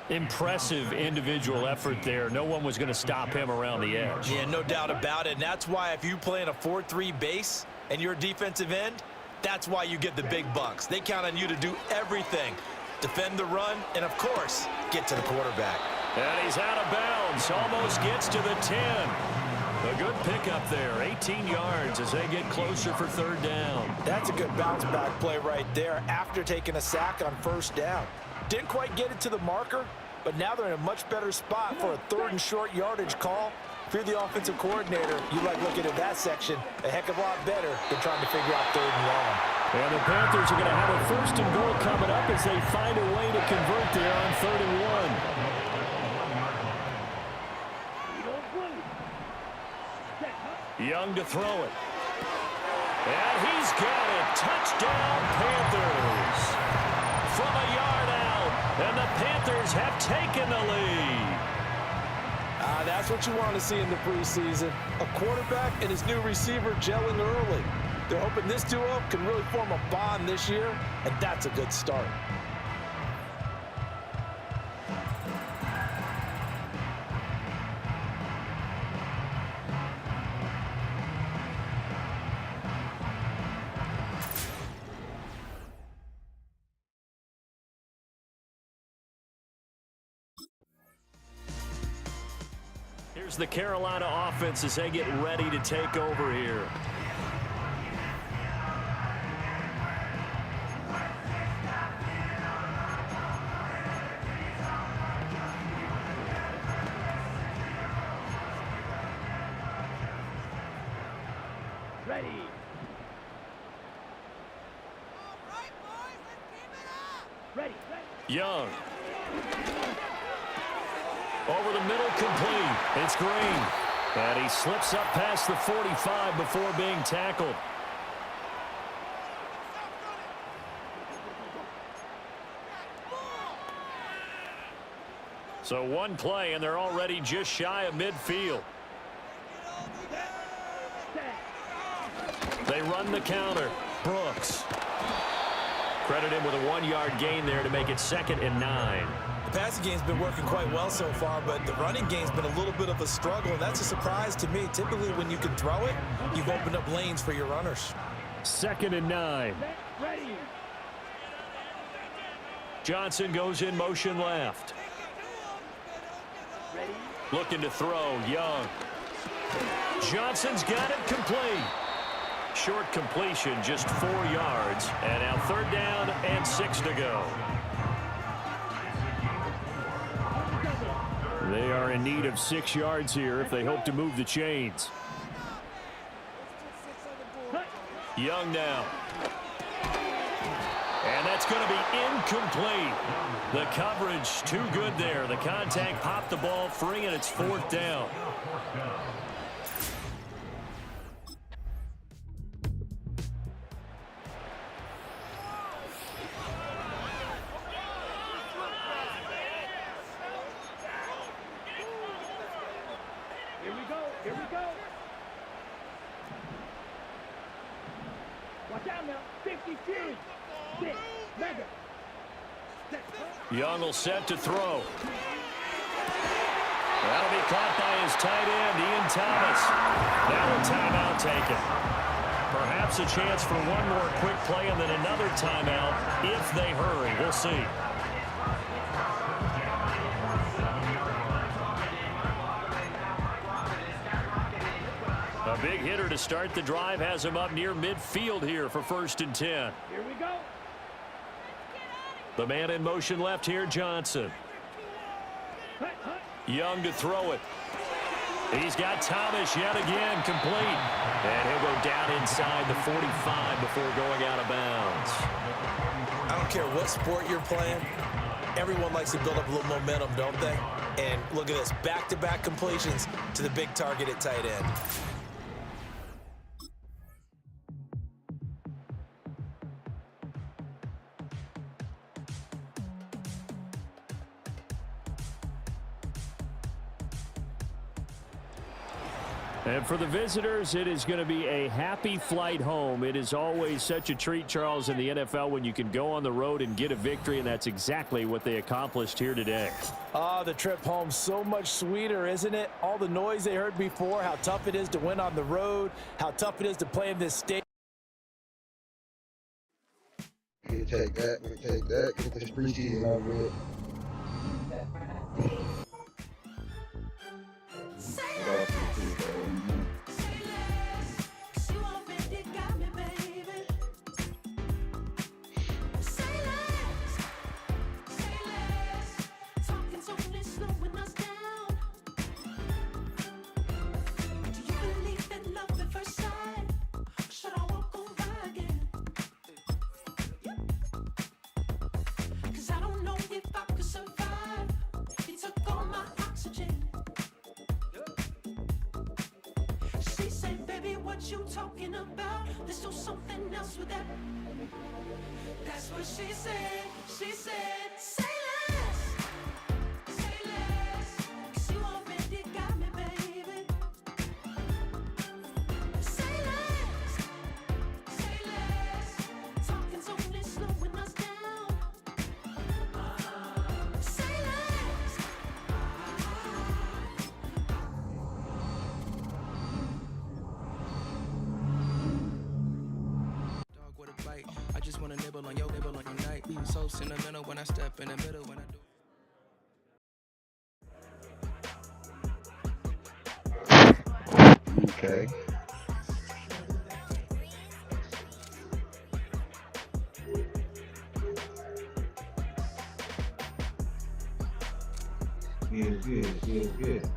Impressive individual effort there. No one was going to stop him around the edge. Yeah, no doubt about it. And that's why if you play in a 4-3 base and you're a defensive end, that's why you get the big bucks. They count on you to do everything. Defend the run and, of course, get to the quarterback. And he's out of bounds. Almost gets to the 10. A good pickup there. 18 yards as they get closer for 3rd down. That's a good bounce back play right there after taking a sack on 1st down. Didn't quite get it to the marker, but now they're in a much better spot for a 3rd and short yardage call. If you're the offensive coordinator, you like looking at that section a heck of a lot better than trying to figure out 3rd and long. And the Panthers are going to have a 1st and goal coming up as they find a way to convert there on 3rd and 1. Young to throw it. And he's got it. Touchdown, Panthers. From a yard out. And the Panthers have taken the lead. That's what you want to see in the preseason. A quarterback and his new receiver gelling early. They're hoping this duo can really form a bond this year, and that's a good start. Here's the Carolina offense as they get ready to take over here. Ready. Ready. Young. Over the middle, complete. It's Green. And he slips up past the 45 before being tackled. So one play, and they're already just shy of midfield. They run the counter. Brooks. Credit him with a 1-yard gain there to make it 2nd and 9. The passing game's been working quite well so far, but the running game's been a little bit of a struggle, and that's a surprise to me. Typically, when you can throw it, you've opened up lanes for your runners. 2nd and 9. Johnson goes in motion left. Looking to throw, Young. Johnson's got it complete. Short completion, just 4 yards. And now 3rd down and 6 to go. They are in need of 6 yards here if they hope to move the chains. Young now. And that's going to be incomplete. The coverage too good there. The contact popped the ball free, and it's 4th down. Here we go. Watch out now. 52. 6. Mega. Young will set to throw. That'll be caught by his tight end, Ian Thomas. Now a timeout taken. Perhaps a chance for one more quick play and then another timeout if they hurry. We'll see. A big hitter to start the drive has him up near midfield here for 1st and 10. Here we go. The man in motion left here, Johnson. Young to throw it. He's got Thomas yet again, complete. And he'll go down inside the 45 before going out of bounds. I don't care what sport you're playing. Everyone likes to build up a little momentum, don't they? And look at this, back-to-back completions to the big target at tight end. And for the visitors, it is going to be a happy flight home. It is always such a treat, Charles, in the NFL when you can go on the road and get a victory, and that's exactly what they accomplished here today. The trip home, so much sweeter, isn't it? All the noise they heard before, how tough it is to win on the road, how tough it is to play in this state. We take that, get this preseason over with. You talking about? Let's do something else with that. That's what she said. She said, say less. Say less. 'Cause you already got me, baby. Say less. Say less. Talking's only slowing us down. Say less. I just wanna nibble on your night. You so sentimental when I step in the middle when I do. Okay. Good.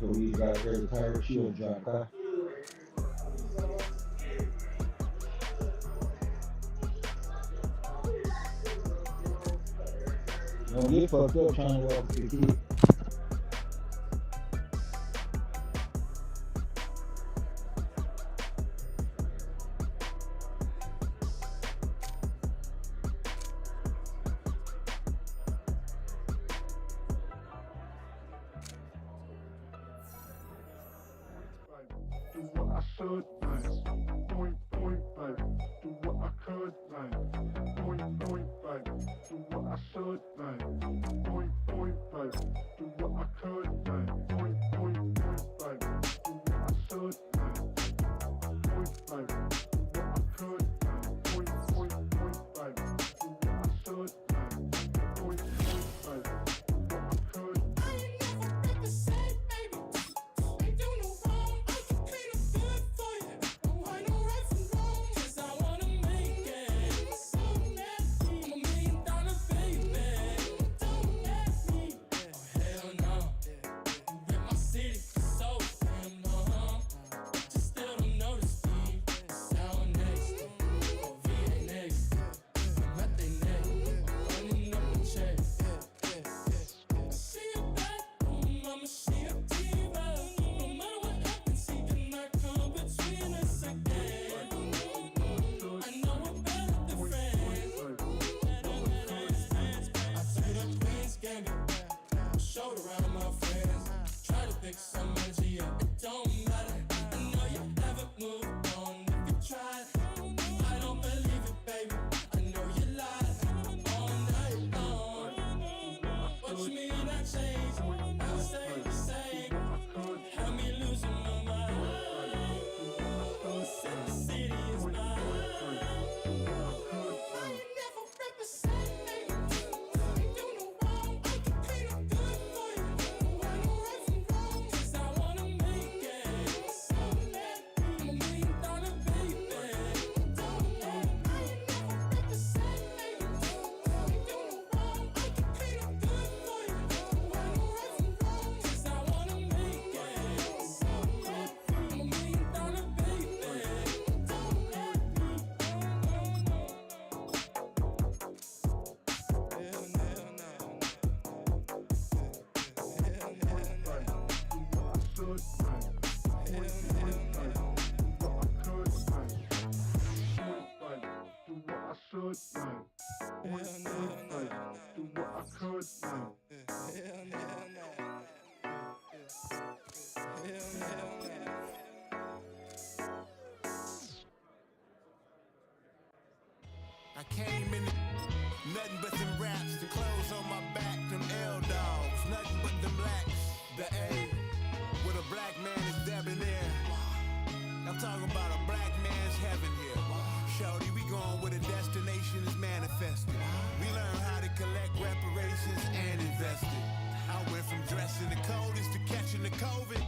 Police got a early tire shield drop, huh? Don't get fucked up trying to walk the kid. Do what I should like, point, baby. Do what I could like, point, baby. Do what I should like, point, baby. Do what I could like, point, baby. Do what I should like, point, baby. Do what I could like, point, baby. Do what I should like, point, baby. Do what I could. I ain't never been the same, baby. Ain't do no wrong. I can clean up good for you. Don't hide no right from wrong. 'Cause I wanna make it. So nasty. I'm $1 million baby. Don't let me. Oh hell no. You rip my city so damn no. But you still don't notice me. Sour next. Or VA next. Methane next. Running up the check. She a bad mama, she a diva. No matter what happens, she cannot come between us again. I know we're better than friends. I took up Queen's Gambit, showed around my friends. Try to pick some energy up, it don't matter. I know you haven't moved on if you tried. I don't believe it, baby. I know you lied all night long. What you mean I changed? I stay the same. Had me losing my mind. Said the city is mine. I ain't never represent, baby. Ain't do no wrong. I can clean up good for you. Don't hide no right from wrong. 'Cause I wanna make it. So let me. I'm $1 million baby. Don't let me. I ain't never represent, baby. Ain't do no wrong. I can clean up good for you. Don't hide no right from wrong. 'Cause I wanna make it. So let me. I'm $1 million baby. Don't let me. I came in nothing but them raps, the clothes on my back, them L dogs, nothing but them blacks. The A, with a black man is debonair. I'm talking about a black man's heaven here. Shorty, we going where the destination is manifested. We learn how to collect reparations and invest it. I went from dressing the coldest to catching the COVID.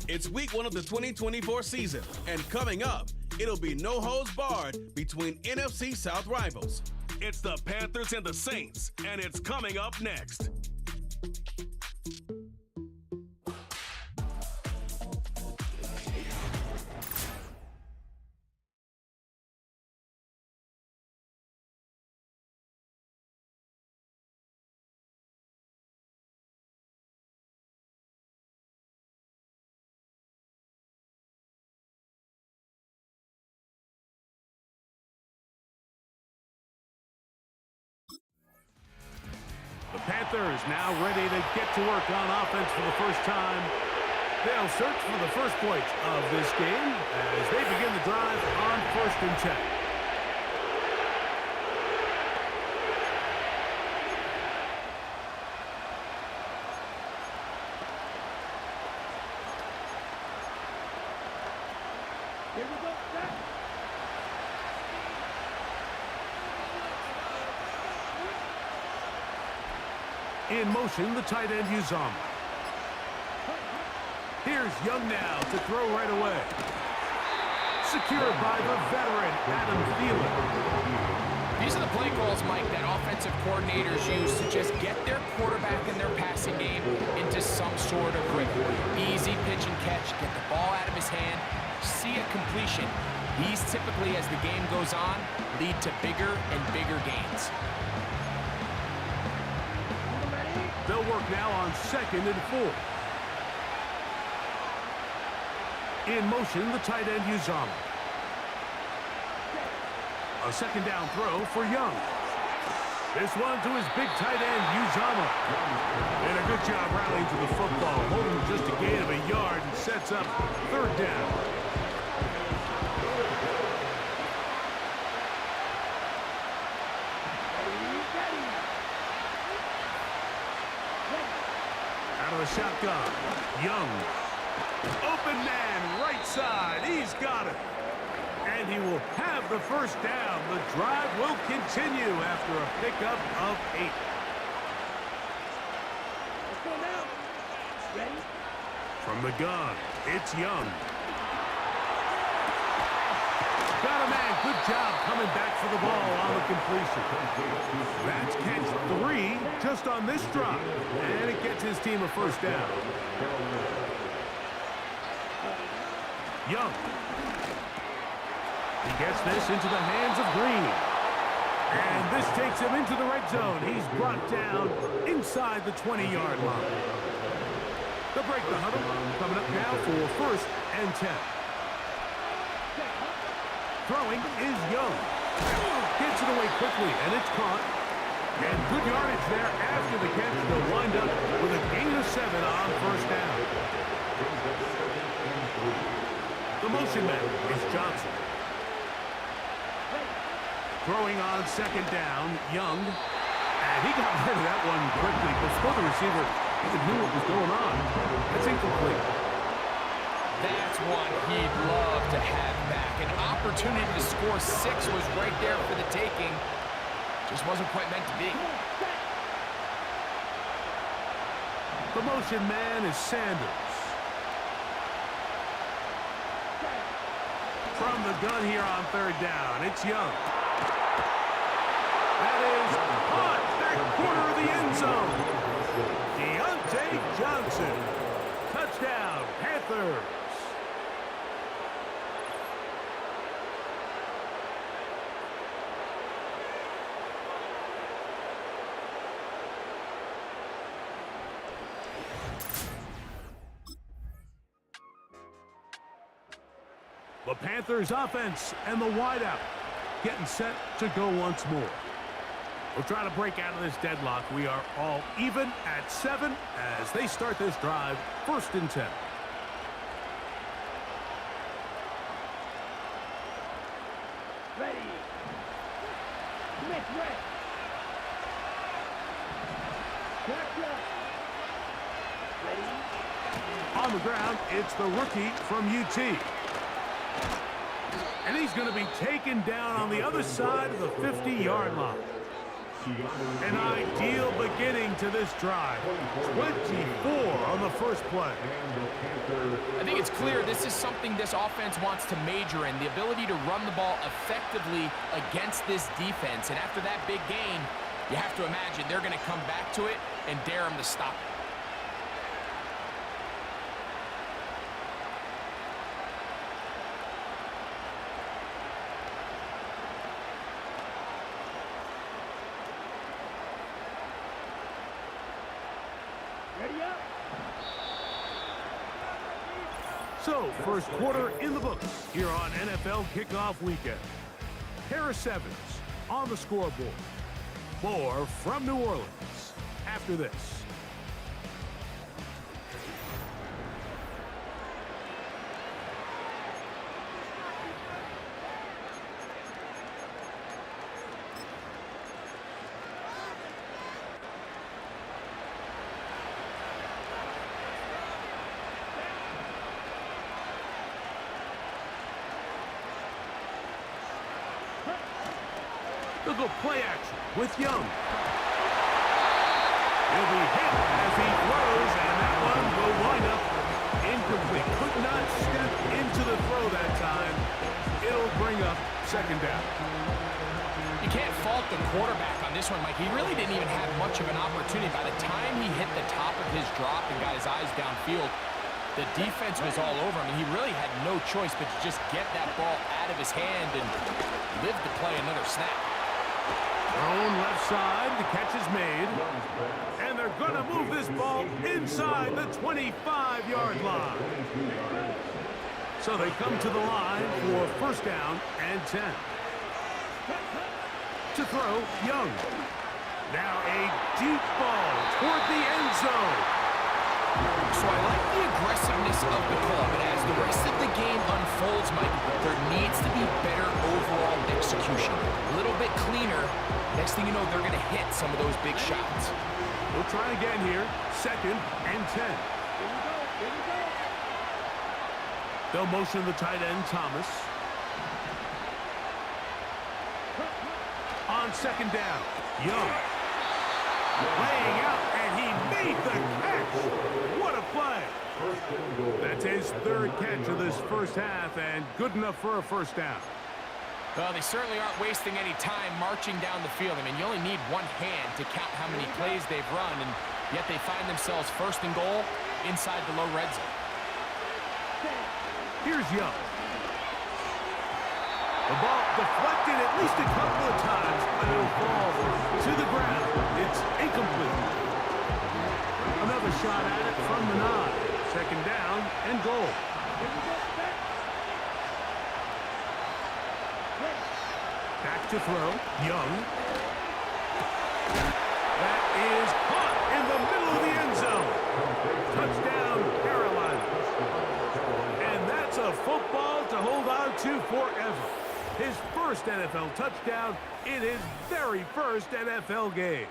It's week 1 of the 2024 season, and coming up, it'll be no holds barred between NFC South rivals. It's the Panthers and the Saints, and it's coming up next. The Panthers now ready to get to work on offense for the first time. They'll search for the first points of this game as they begin the drive on 1st and 10. Here we go, set. In motion, the tight end Uzama. Here's Young now to throw right away. Secured by the veteran Adam Thielen. These are the play calls, Mike, that offensive coordinators use to just get their quarterback and their passing game into some sort of rhythm. Easy pitch and catch, get the ball out of his hand, see a completion. These typically, as the game goes on, lead to bigger and bigger gains. They'll work now on 2nd and 4. In motion, the tight end Uzama. A 2nd down throw for Young. This one to his big tight end, Uzama. And a good job rallying to the football, holding just a gain of a yard and sets up 3rd down. Out of the shotgun, Young. Open man, right side, he's got it. And he will have the 1st down. The drive will continue after a pickup of 8. Let's go now. Ready? From the gun, it's Young. Got a man. Good job coming back for the ball on the completion. That's catch 3 just on this drive. And it gets his team a 1st down. Young. He gets this into the hands of Green. And this takes him into the red zone. He's brought down inside the 20-yard line. They'll break the huddle. Coming up now for 1st and 10. Throwing is Young. Gets it away quickly, and it's caught. And good yardage there after the catch. They'll wind up with a gain of 7 on 1st down. The motion man is Johnson. Throwing on 2nd down, Young. And he got rid of that one quickly before the receiver even knew what was going on. That's incomplete. That's one he'd love to have back. An opportunity to score 6 was right there for the taking. Just wasn't quite meant to be. The motion man is Sanders. From the gun here on 3rd down, it's Young. That is caught back corner of the end zone. Deontay Johnson. Touchdown, Panthers. The Panthers offense and the wideout getting set to go once more. We'll try to break out of this deadlock. We are all even at 7 as they start this drive, 1st and 10. Ready. Smith, red. Gotcha. Ready. On the ground, it's the rookie from UT. And he's going to be taken down on the other side of the 50-yard line. An ideal beginning to this drive. 24 on the 1st play. I think it's clear this is something this offense wants to major in, the ability to run the ball effectively against this defense. And after that big gain, you have to imagine they're going to come back to it and dare them to stop it. So, 1st quarter in the books here on NFL Kickoff Weekend. Harris Evans on the scoreboard. More from New Orleans after this. They'll go play action with Young. He'll be hit as he throws, and that one will wind up incomplete. Could not step into the throw that time. It'll bring up 2nd down. You can't fault overlook the quarterback on this one, Mike. He really didn't even have much of an opportunity. By the time he hit the top of his drop and got his eyes downfield, the defense was all over him. He really had no choice but to just get that ball out of his hand and live to play another snap. Thrown left side, the catch is made. And they're going to move this ball inside the 25-yard line. So they come to the line for first down and 10. To throw, Young. Now a deep ball toward the end zone. So I like the aggressiveness of the call, but as the rest of the game unfolds, Mike, there needs to be better overall execution. A little bit cleaner. Next thing you know, they're going to hit some of those big shots. We'll try again here. Second and 10. They'll motion the tight end, Thomas. On second down, Young. Laying out, and he made the catch. What a play. That's his third catch of this first half, and good enough for a first down. Well, they certainly aren't wasting any time marching down the field. I mean, you only need one hand to count how many plays they've run, and yet they find themselves first and goal inside the low red zone. Here's Young. The ball deflected at least a couple of times, but it'll fall to the ground. It's incomplete. Another shot at it from the 9. Second down and goal. Back to throw, Young. That is caught in the middle of the end zone. Touchdown, Carolina. And that's a football to hold on to forever. His first NFL touchdown in his very first NFL game.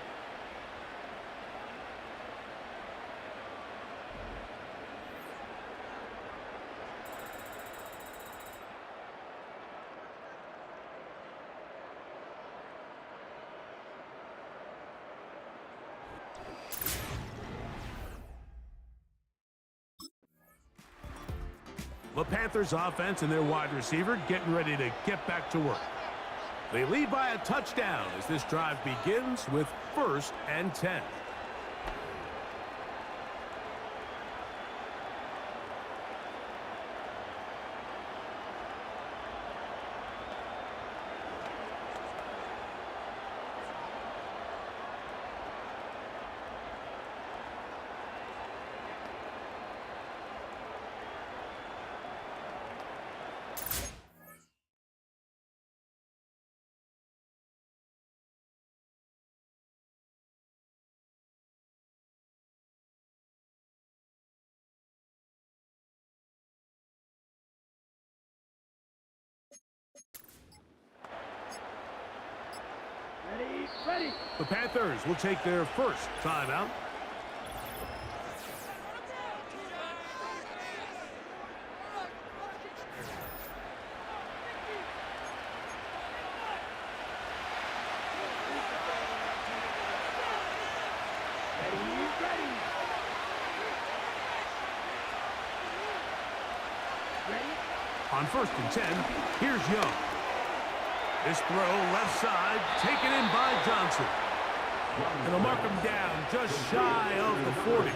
The Panthers offense and their wide receiver getting ready to get back to work. They lead by a touchdown as this drive begins with first and 10. Ready. The Panthers will take their first timeout. On first and 10, here's Young. This throw left side, taken in by Johnson. And they'll mark him down just shy of the 40.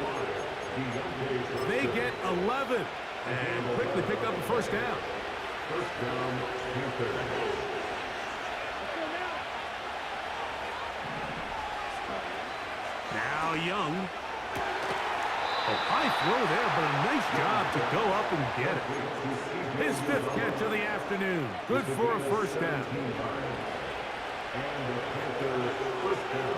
They get 11 and quickly pick up a first down. First down, Panthers. Now Young. A high throw there, but a nice job to go up and get it. His 5th catch of the afternoon. Good for a first down. And the Panthers first down.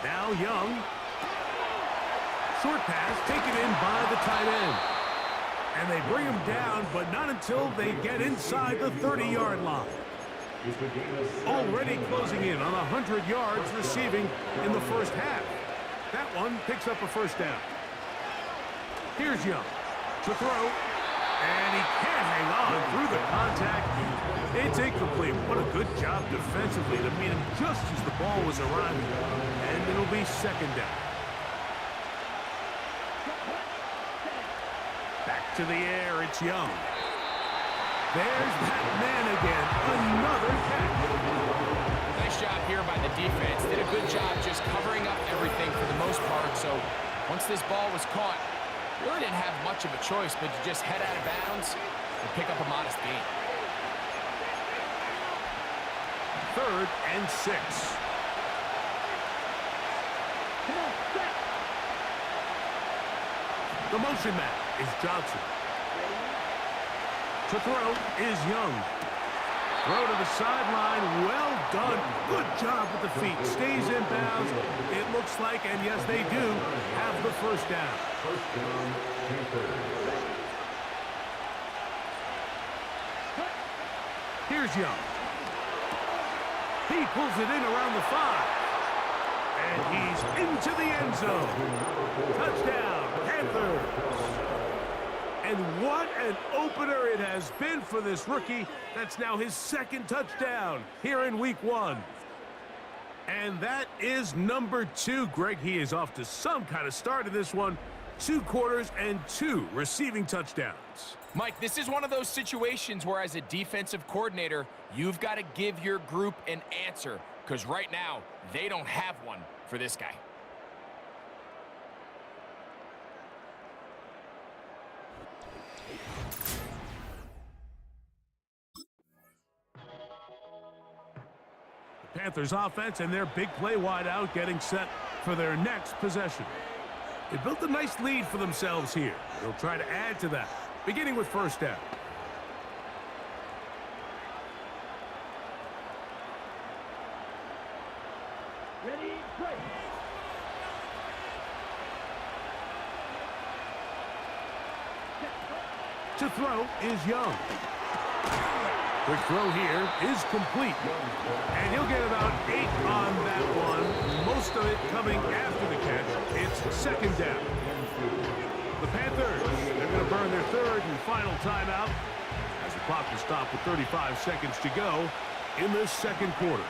Now Young. Short pass taken in by the tight end. And they bring him down, but not until they get inside the 30-yard line. Already closing in on 100 yards receiving in the first half. That one picks up a first down. Here's Young to throw. And he can't hang on through the contact. It's incomplete. What a good job defensively to meet him just as the ball was arriving. And it'll be second down. to the air. It's Young. There's that man again. Another catch. Nice job here by the defense. Did a good job just covering up everything for the most part. So once this ball was caught, really didn't have much of a choice but to just head out of bounds and pick up a modest gain. 3rd and 6. The motion man is Johnson. To throw is Young. Throw to the sideline. Well done. Good job with the feet. Stays in bounds. It looks like, and yes, they do, have the first down. Here's Young. He pulls it in around the 5. And he's into the end zone. Touchdown, Panthers. And what an opener it has been for this rookie. That's now his 2nd touchdown here in week 1. And that is number 2. Greg, he is off to some kind of start in this one. 2 quarters and 2 receiving touchdowns. Mike, this is one of those situations where as a defensive coordinator, you've got to give your group an answer. Because right now, they don't have one for this guy. Panthers offense and their big play wideout getting set for their next possession. They built a nice lead for themselves here. They'll try to add to that, beginning with 1st down. Ready, break. To throw is Young. Quick throw here is complete. And he'll get about 8 on that one. Most of it coming after the catch. It's 2nd down. The Panthers, they're going to burn their 3rd and final timeout as the clock will stop with 35 seconds to go in the 2nd quarter.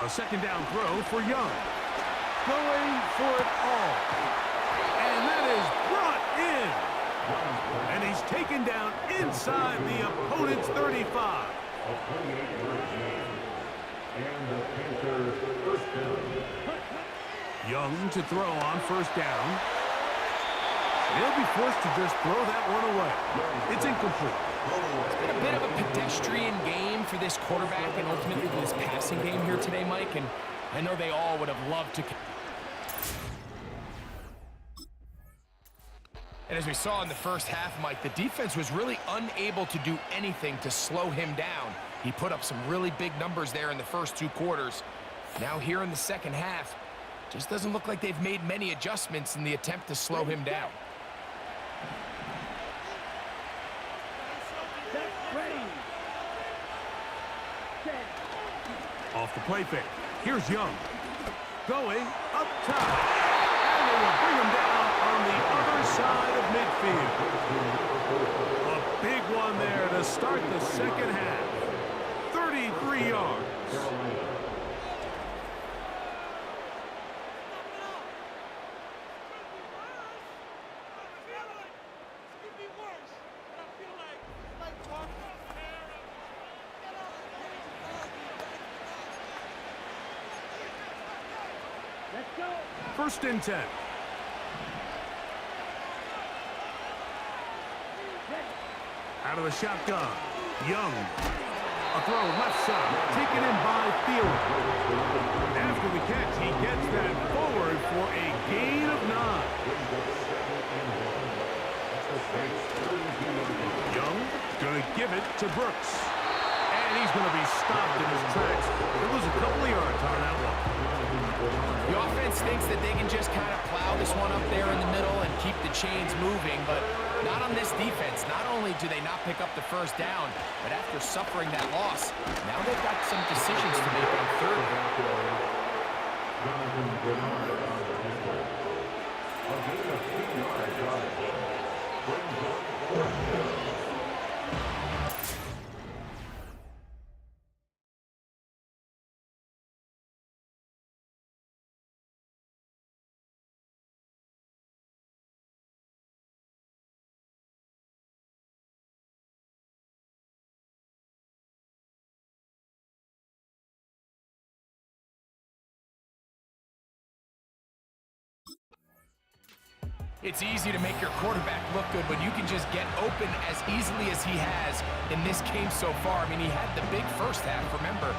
A 2nd down throw for Young. Going for it all. And that is brought in. And he's taken down inside the opponent's 35. Young to throw on 1st down. They'll be forced to just throw that one away. It's incomplete. It's been a bit of a pedestrian game for this quarterback and ultimately this passing game here today, Mike. And I know they all would have loved to. And as we saw in the first half, Mike, the defense was really unable to do anything to slow him down. He put up some really big numbers there in the first 2 quarters. Now here in the 2nd half, just doesn't look like they've made many adjustments in the attempt to slow him down. Off the play fake. Here's Young. Going up top. And they will bring him down on the other side of midfield. A big one there to start the 2nd half. 33 yards. First and 10. Out of the shotgun. Young. A throw left side. Taken in by Thielen. After the catch, he gets that forward for a gain of 9. Young going to give it to Brooks. And he's going to be stopped in his tracks. He'll lose a couple of yards on that one. The offense thinks that they can just kind of plow this one up there in the middle and keep the chains moving, but not on this defense. Not only do they not pick up the 1st down, but after suffering that loss, now they've got some decisions to make on 3rd. It's easy to make your quarterback look good when you can just get open as easily as he has in this game so far. I mean, he had the big first half, remember,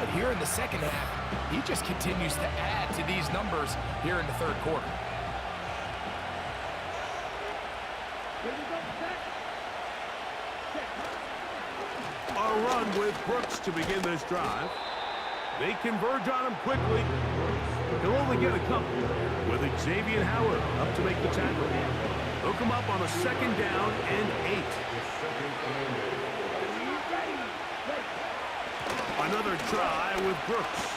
but here in the second half, he just continues to add to these numbers here in the third quarter. A run with Brooks to begin this drive. They converge on him quickly. He'll only get a couple with Xavier Howard up to make the tackle. Hook him up on a second down and 8. Another try with Brooks.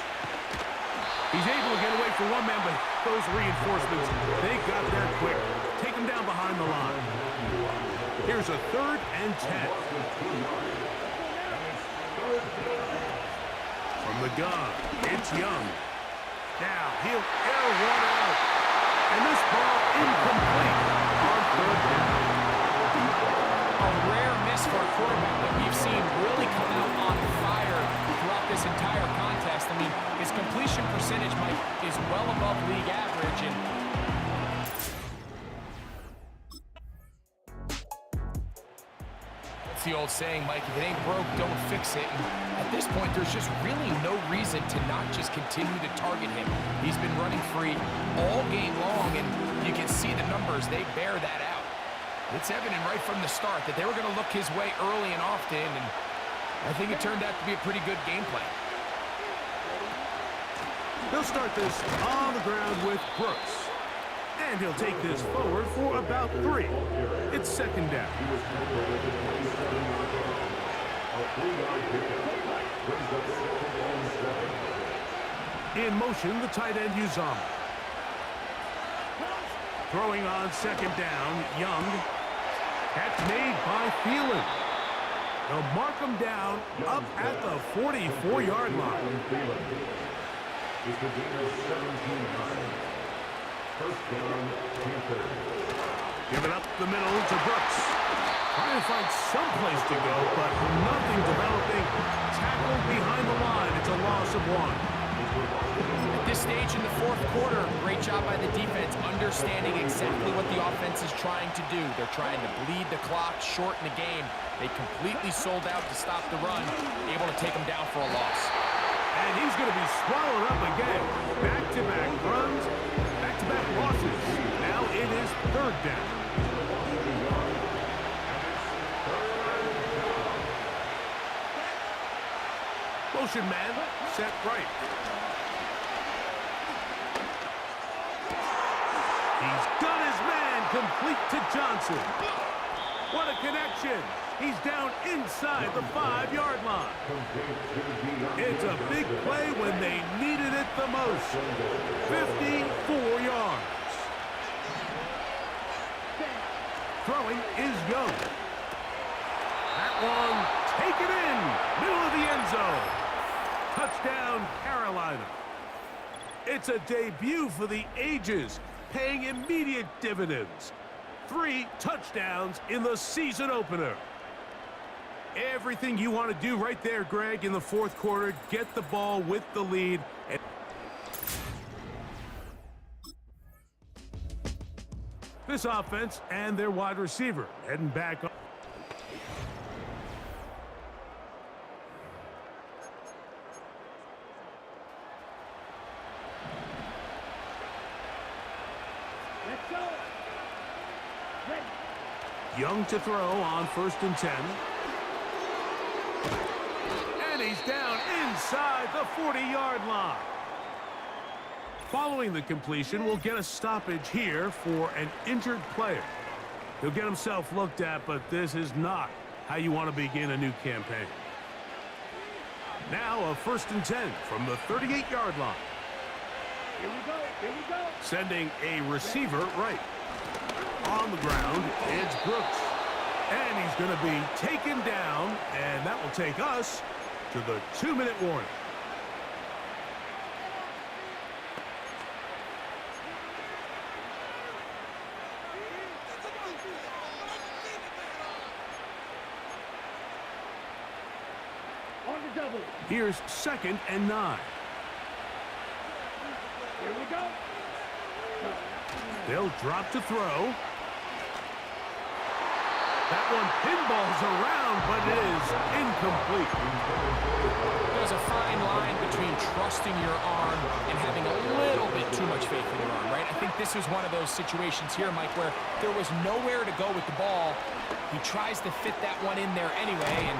He's able to get away from one man, but those reinforcements, they got there quick. Take him down behind the line. Here's a 3rd and 10. From the gun, it's Young. Now he'll air one out. And this ball incomplete on 3rd down. A rare miss for a quarterback that we've seen really come out on fire throughout this entire contest. I mean, his completion percentage, Mike, is well above league average. And the old saying, Mike, if it ain't broke, don't fix it. And at this point, there's just really no reason to not just continue to target him. He's been running free all game long, and you can see the numbers. They bear that out. It's evident right from the start that they were going to look his way early and often, and I think it turned out to be a pretty good game plan. He'll start this on the ground with Brooks. And he'll take this forward for about 3. It's 2nd down. In motion, the tight end Uzama. Throwing on 2nd down, Young. Catch made by Thielen. They'll mark him down up at the 44-yard line. Give it up the middle to Brooks. Trying to find some place to go, but nothing developing. Tackled behind the line. It's a loss of 1. At this stage in the 4th quarter, great job by the defense, understanding exactly what the offense is trying to do. They're trying to bleed the clock, shorten the game. They completely sold out to stop the run, able to take them down for a loss. And he's going to be swallowed up again. Back-to-back runs, back-to-back losses. Now it is 3rd down. Motion man, set right. He's got his man complete to Johnson. What a connection. He's down inside the 5-yard line. It's a big play when they needed it the most. 54 yards. Throwing is Young. That one taken in. Middle of the end zone. Touchdown, Carolina. It's a debut for the ages, paying immediate dividends. 3 touchdowns in the season opener. Everything you want to do right there, Greg, in the 4th quarter. Get the ball with the lead. This offense and their wide receiver heading back up. Young to throw on 1st and 10. And he's down inside the 40-yard line. Following the completion, we'll get a stoppage here for an injured player. He'll get himself looked at, but this is not how you want to begin a new campaign. Now a 1st and 10 from the 38-yard line. Here we go, here we go. Sending a receiver right. On the ground, it's Brooks. And he's going to be taken down, and that will take us to the 2-minute warning. On the double. Here's 2nd and 9. Here we go. They'll drop to throw. That one pinballs around, but it is incomplete. There's a fine line between trusting your arm and having a little bit too much faith in your arm, right? I think this is one of those situations here, Mike, where there was nowhere to go with the ball. He tries to fit that one in there anyway, and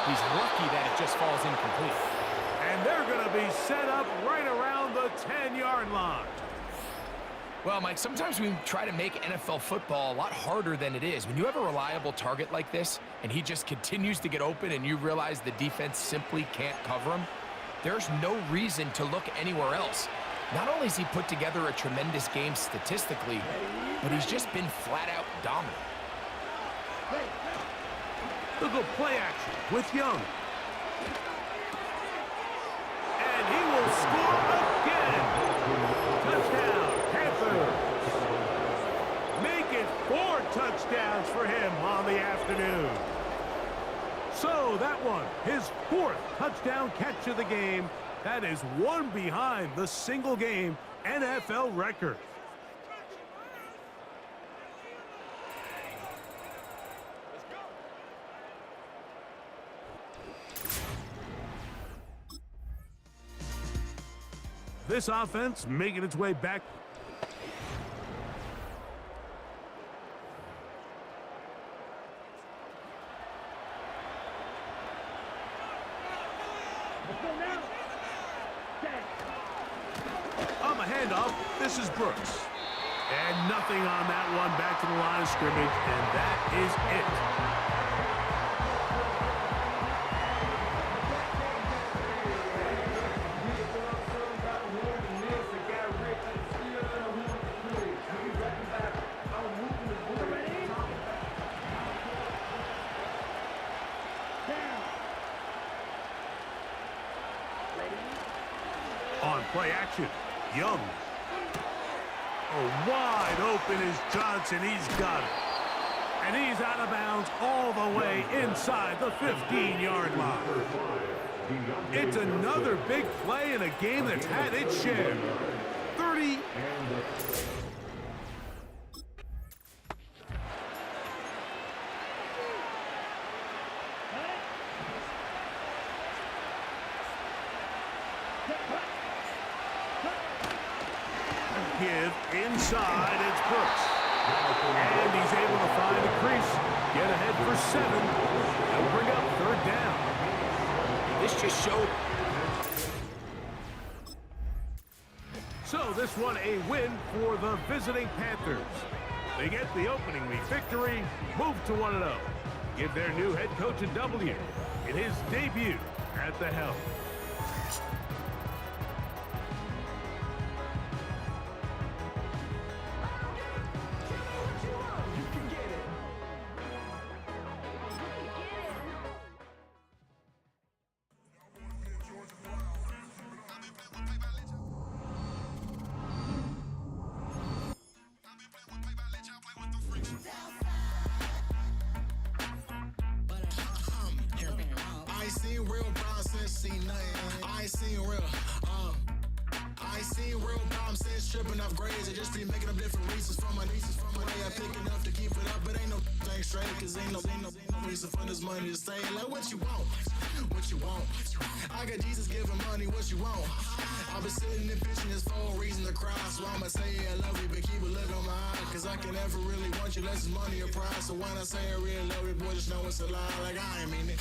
he's lucky that it just falls incomplete. And they're going to be set up right around the 10-yard line. Well, Mike, sometimes we try to make NFL football a lot harder than it is. When you have a reliable target like this, and he just continues to get open and you realize the defense simply can't cover him, there's no reason to look anywhere else. Not only has he put together a tremendous game statistically, but he's just been flat-out dominant. Look at play action with Young. And he will score again. Touchdown, Panthers. Make it 4 touchdowns for him on the afternoon. So that one, his 4th touchdown catch of the game. That is one behind the single-game NFL record. This offense making its way back. On the handoff, this is Brooks. And nothing on that one, back to the line of scrimmage, and that is it. On play action, Young. Oh, wide open is Johnson. He's got it. And he's out of bounds all the way inside the 15-yard line. It's another big play in a game that's had its share. 30. Give inside, it's Brooks. And he's able to find the crease, get ahead for 7, and bring up 3rd down. This just showed. So this one a win for the visiting Panthers. They get the opening week victory, move to 1-0. Give their new head coach a W in his debut at the helm. I ain't seen real problems since seen nothing. I ain't seen real. I ain't seen real problems since tripping off grades. I just be making up different reasons for my nieces from my way. I pick enough to keep it up, but ain't no thing straight. Cause ain't no reason for this money to stay. Like what you want? What you want? I got Jesus giving money, what you want? I've been sitting and pitching this for a reason to cry. So I'ma say I love you, but keep a look on my eye. Cause I can never really want you unless it's money or pride. So when I say I really love you, boy, just know it's a lie. Like I ain't mean it.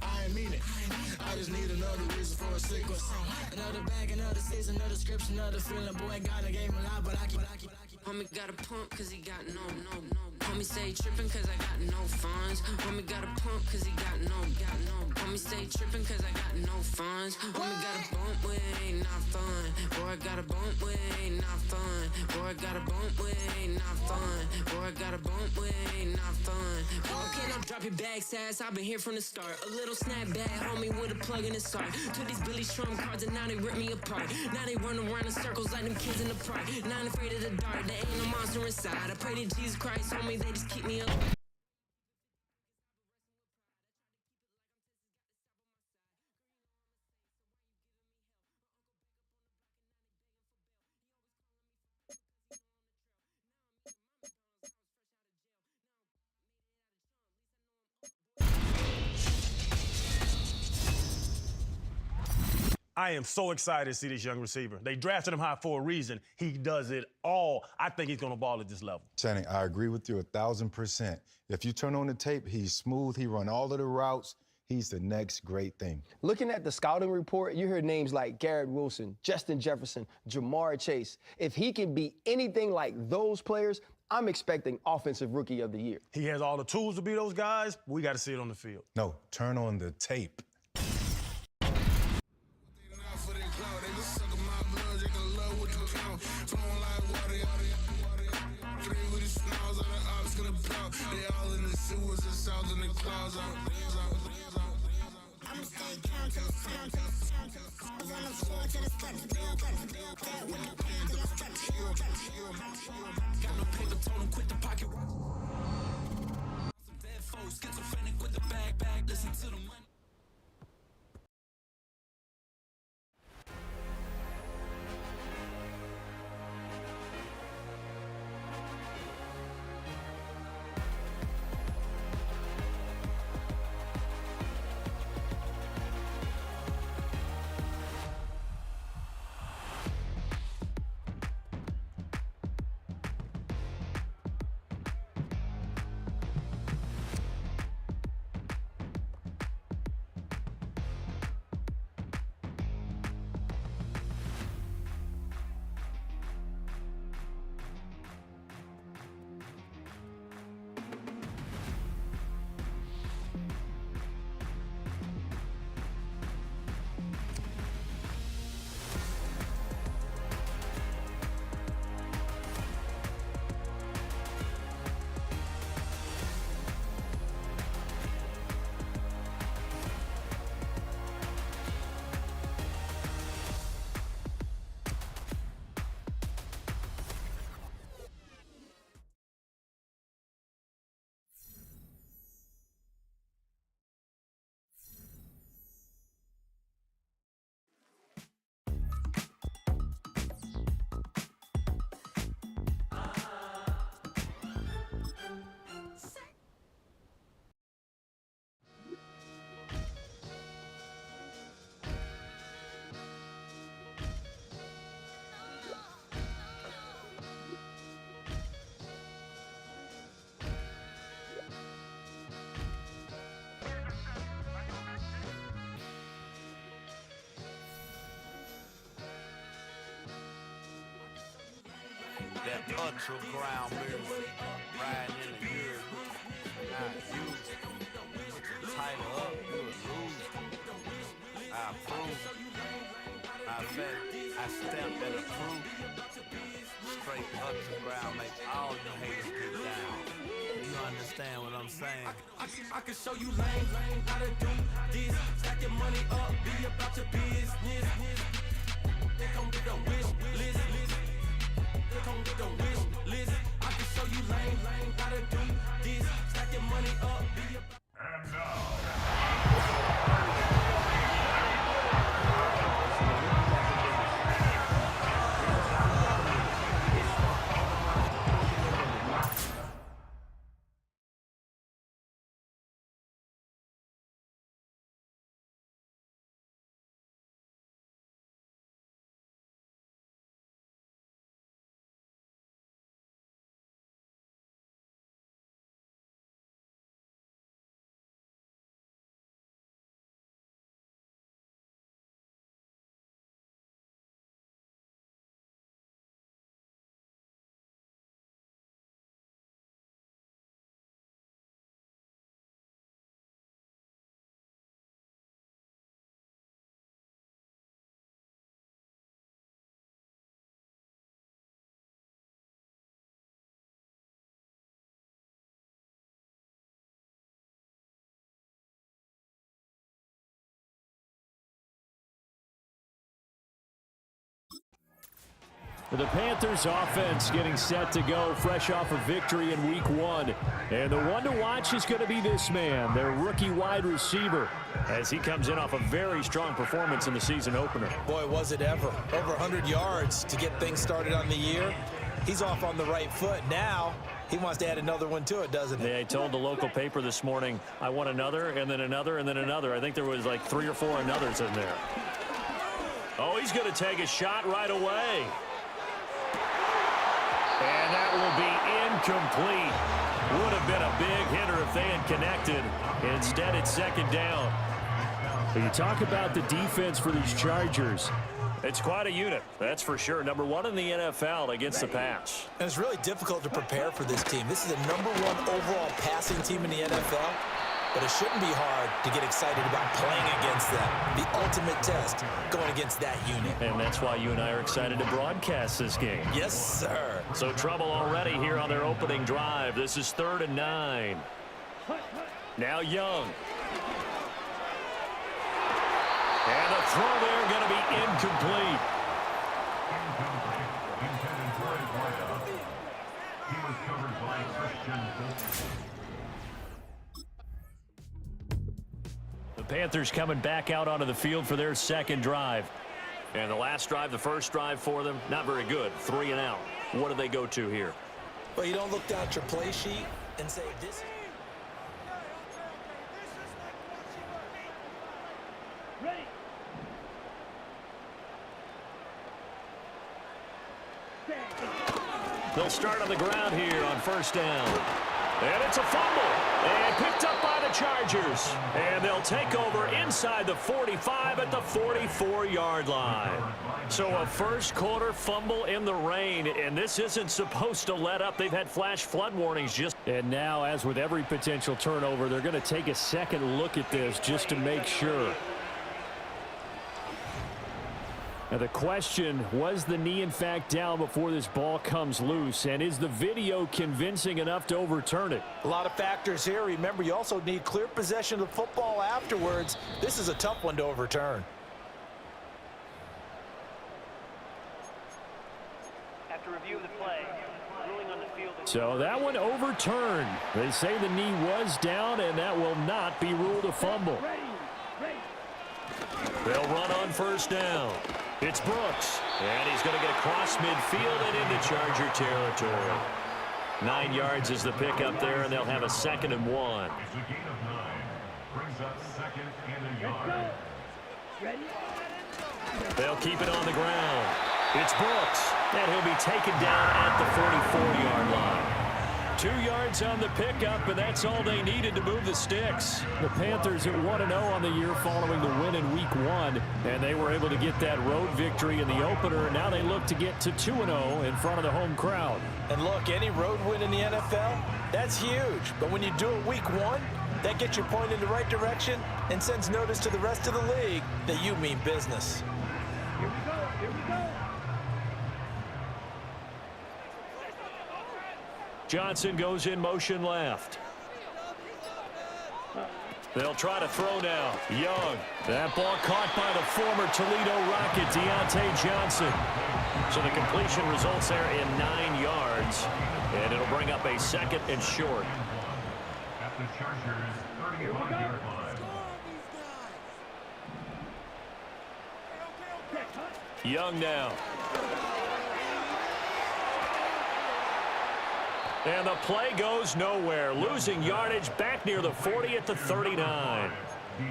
I ain't mean it. I just need another reason for a sequence. Another bag, another season, another description, another feeling. Boy, God, I gave him a lot, but I keep. Homie got a pump cause he got no. Homie say trippin' cause I got no funds. Homie got a pump cause he got no. Homie say trippin' cause I got no funds. Homie got a bump with it ain't not fun. Boy, I got a bump with it ain't not fun. Boy, I got a bump with it ain't not fun. Boy, I got a bump with it ain't not fun. Boy, can I drop your bag, sass? I've been here from the start. A little snapback, homie, with a plug in his heart. Took these Billy Trump cards and now they rip me apart. Now they run around in circles like them kids in the park. Now I'm afraid of the dark. There ain't no monster inside. I pray to Jesus Christ, homie, they just keep me up. I am so excited to see this young receiver. They drafted him high for a reason. He does it all. I think he's going to ball at this level. Channing, I agree with you 1,000%. If you turn on the tape, he's smooth. He run all of the routes. He's the next great thing. Looking at the scouting report, you hear names like Garrett Wilson, Justin Jefferson, Jamar Chase. If he can be anything like those players, I'm expecting Offensive Rookie of the Year. He has all the tools to be those guys. We got to see it on the field. No, turn on the tape. That ultra ground music, riding in the year, not used. Tighten up, you would lose. I approve. I stamped and approve. Straight ultra ground makes all you haters get down. You understand what I'm saying? I can show you lame, how to do this. Stack your money up, be about your business. They gon' get a wish list. They gon' get a wish list. I can show you lame, how to do this. Stack your money up, be about. And now. The Panthers offense getting set to go fresh off a victory in week 1. And the one to watch is going to be this man, their rookie wide receiver, as he comes in off a very strong performance in the season opener. Boy, was it ever. Over 100 yards to get things started on the year. He's off on the right foot. Now he wants to add another one to it, doesn't he? I told the local paper this morning, I want another, and then another, and then another. I think there was like 3 or 4 anothers in there. Oh, he's going to take a shot right away. And that will be incomplete. Would have been a big hitter if they had connected. Instead, it's second down. When you talk about the defense for these Chargers, it's quite a unit, that's for sure. Number one in the NFL against the pass. And it's really difficult to prepare for this team. This is the #1 overall passing team in the NFL, but it shouldn't be hard to get excited about playing against them. The ultimate test, going against that unit. And that's why you and I are excited to broadcast this game. Yes, sir. So trouble already here on their opening drive. This is 3rd and 9. Now Young. And the throw there going to be incomplete. The Panthers coming back out onto the field for their second drive. And the last drive, the first drive for them, not very good. 3 and out. What do they go to here? Well, you don't look down at your play sheet and say this. They'll start on the ground here on first down. And it's a fumble. And picked up by the Chargers. And they'll take over inside the 45 at the 44-yard line. So a first quarter fumble in the rain. And this isn't supposed to let up. They've had flash flood warnings just. And now, as with every potential turnover, they're going to take a second look at this just to make sure. Now the question, was the knee in fact down before this ball comes loose? And is the video convincing enough to overturn it? A lot of factors here. Remember, you also need clear possession of the football afterwards. This is a tough one to overturn. After review of the play, ruling on the field. So that one overturned. They say the knee was down, and that will not be ruled a fumble. They'll run on first down. It's Brooks, and he's going to get across midfield and into Charger territory. 9 yards is the pickup there, and they'll have a 2nd and 1. It's a gain of 9. Brings up 2nd and a yard. They'll keep it on the ground. It's Brooks, and he'll be taken down at the 44-yard line. 2 yards on the pickup, and that's all they needed to move the sticks. The Panthers at 1-0 on the year following the win in Week 1, and they were able to get that road victory in the opener. Now they look to get to 2-0 in front of the home crowd. And look, any road win in the NFL, that's huge. But when you do it Week 1, that gets you pointed in the right direction and sends notice to the rest of the league that you mean business. Here we go, here we go. Johnson goes in motion left. They'll try to throw now. Young. That ball caught by the former Toledo Rocket, Deontay Johnson. So the completion results there in 9 yards. And it'll bring up a 2nd and short. At the Chargers' 35-yard line. Young now. And the play goes nowhere. Losing yardage back near the 40 at the 39.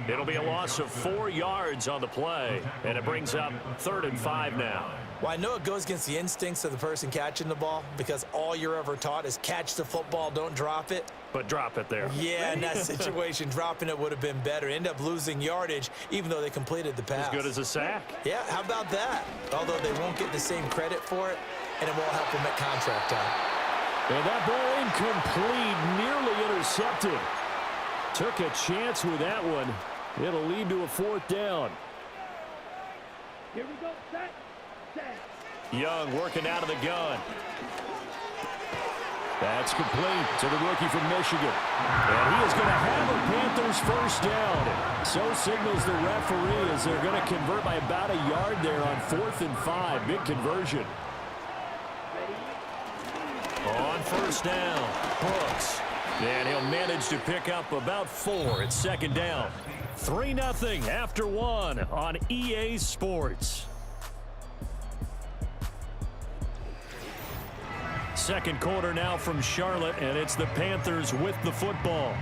It'll be a loss of 4 yards on the play. And it brings up 3rd and 5 now. Well, I know it goes against the instincts of the person catching the ball because all you're ever taught is catch the football, don't drop it. But drop it there. Yeah, in that situation, dropping it would have been better. End up losing yardage, even though they completed the pass. As good as a sack. Yeah, how about that? Although they won't get the same credit for it, and it won't help them at contract time. And that ball incomplete, nearly intercepted. Took a chance with that one. It'll lead to a 4th down. Here we go, set. Young working out of the gun. That's complete to the rookie from Michigan. And he is going to have a Panthers first down. So signals the referee as they're going to convert by about a yard there on 4th and 5. Big conversion. On first down, Brooks. And he'll manage to pick up about 4 at 2nd down. 3-0 after 1 on EA Sports. Second quarter now from Charlotte, and it's the Panthers with the football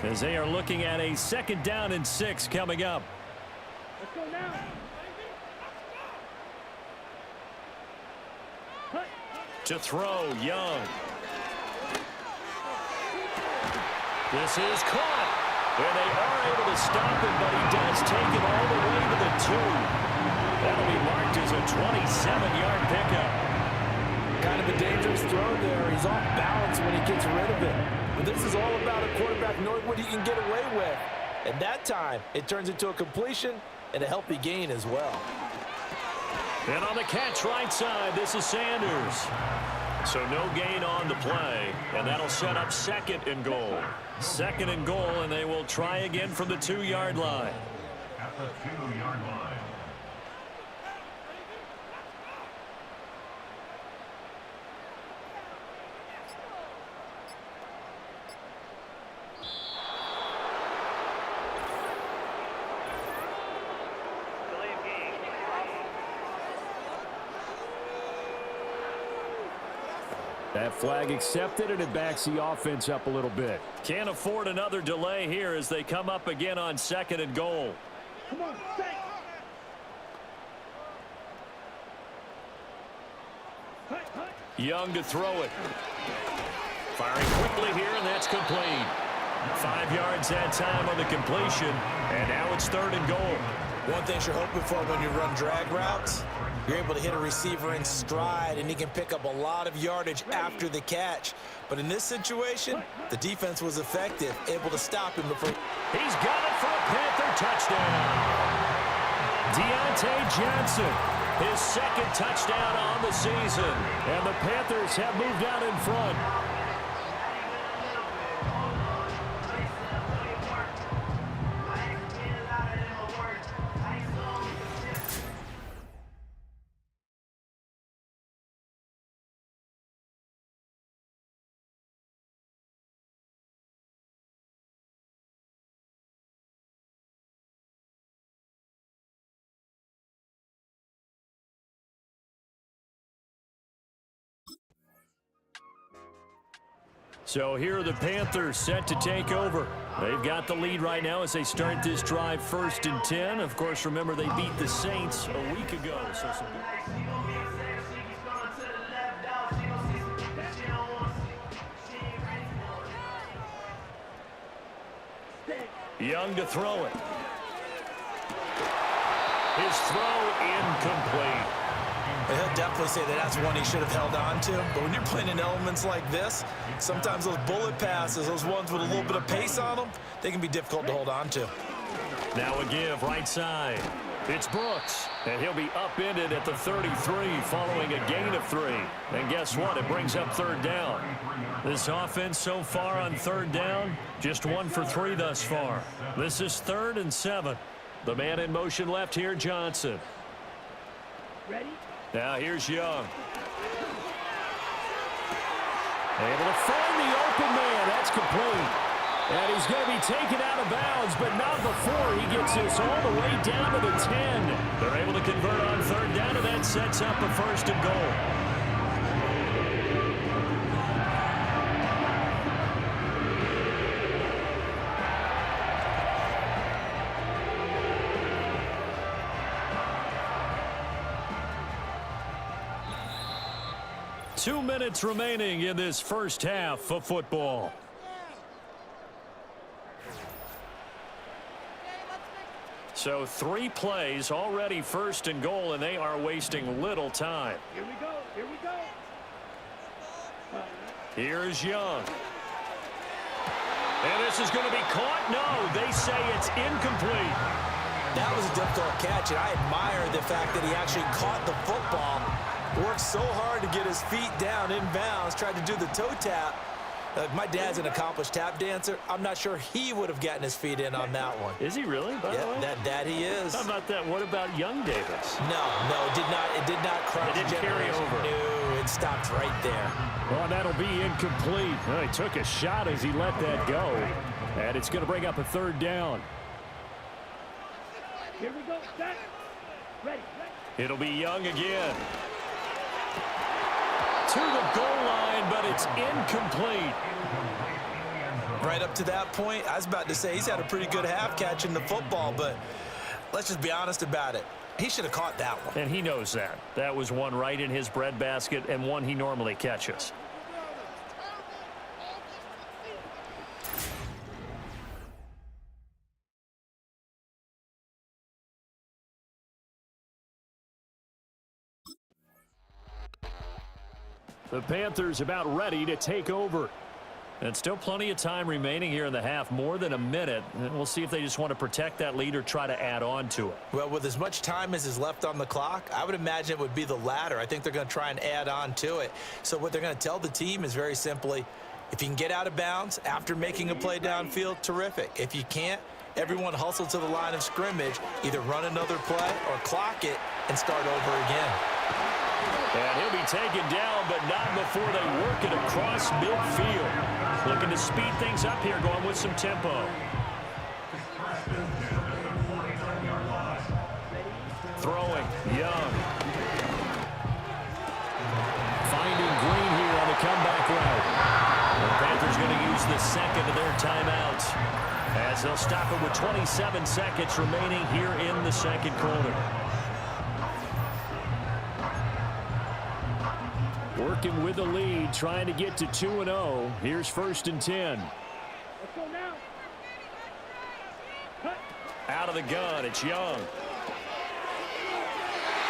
as they are looking at a 2nd down and 6 coming up. Let's go now. To throw, Young. This is caught. And they are able to stop him, but he does take it all the way to the 2. That'll be marked as a 27-yard pickup. Kind of a dangerous throw there. He's off balance when he gets rid of it. But this is all about a quarterback knowing what he can get away with. And that time, it turns into a completion and a healthy gain as well. And on the catch right side, this is Sanders. So no gain on the play, and that'll set up 2nd and goal. 2nd and goal, and they will try again from the 2-yard line. At the 2-yard line. That flag accepted, and it backs the offense up a little bit. Can't afford another delay here as they come up again on 2nd and goal. Come on, stay. Young to throw it. Firing quickly here, and that's complete. 5 yards that time on the completion, and now it's 3rd and goal. One thing you're hoping for when you run drag routes, you're able to hit a receiver in stride, and he can pick up a lot of yardage after the catch. But in this situation, the defense was effective, able to stop him before. He's got it for a Panther touchdown. Deontay Johnson, his 2nd touchdown on the season. And the Panthers have moved out in front. So here are the Panthers set to take over. They've got the lead right now as they start this drive 1st and 10. Of course, remember they beat the Saints a week ago. So Young to throw it. His throw incomplete. He'll definitely say that that's one he should have held on to. But when you're playing in elements like this, sometimes those bullet passes, those ones with a little bit of pace on them, they can be difficult to hold on to. Now a give right side. It's Brooks, and he'll be upended at the 33 following a gain of 3. And guess what? It brings up 3rd down. This offense so far on 3rd down, just 1 for 3 thus far. This is 3rd and 7. The man in motion left here, Johnson. Ready? Now here's Young. Able to find the open man. That's complete. And he's going to be taken out of bounds, but not before he gets this all the way down to the 10. They're able to convert on 3rd down, and that sets up a 1st and goal. Two minutes remaining in this first half of football. So 3 plays already 1st and goal, and they are wasting little time. Here we go. Here we go. Here's Young. And this is going to be caught. No, they say it's incomplete. That was a difficult catch, and I admire the fact that he actually caught the football. Worked so hard to get his feet down in bounds, tried to do the toe tap. My dad's an accomplished tap dancer. I'm not sure he would have gotten his feet in on that one. Is he really, by the way? That he is. How about that? What about Young Davis? No, it did not cross the generation. It didn't carry over. No, it stopped right there. Well, that'll be incomplete. Well, he took a shot as he let that go. And it's going to bring up a 3rd down. Here we go. Set. Ready. It'll be Young again. To the goal line, but it's incomplete. Right up to that point, I was about to say he's had a pretty good half catching the football, but let's just be honest about it. He should have caught that one. And he knows that. That was one right in his breadbasket and one he normally catches. The Panthers about ready to take over. And still plenty of time remaining here in the half, more than a minute. And we'll see if they just want to protect that lead or try to add on to it. Well, with as much time as is left on the clock, I would imagine it would be the latter. I think they're going to try and add on to it. So what they're going to tell the team is very simply, if you can get out of bounds after making a play downfield, terrific. If you can't, everyone hustle to the line of scrimmage, either run another play or clock it and start over again. And he'll be taken down, but not before they work it across midfield. Looking to speed things up here, going with some tempo. Throwing, Young. Finding Green here on the comeback route. The Panthers going to use the second of their timeouts, as they'll stop it with 27 seconds remaining here in the second quarter. Working with the lead, trying to get to 2-0. Here's 1st and 10. Let's go now. Out of the gun, it's Young.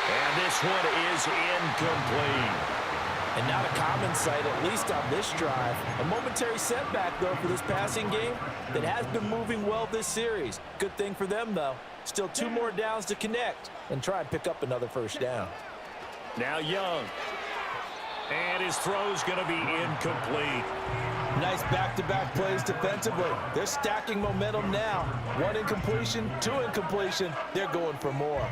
And this one is incomplete. And not a common sight, at least on this drive. A momentary setback, though, for this passing game that has been moving well this series. Good thing for them, though. Still 2 more downs to connect and try and pick up another first down. Now Young. And his throw's going to be incomplete. Nice back-to-back plays defensively. They're stacking momentum now. 1 incompletion, 2 incompletion. They're going for more.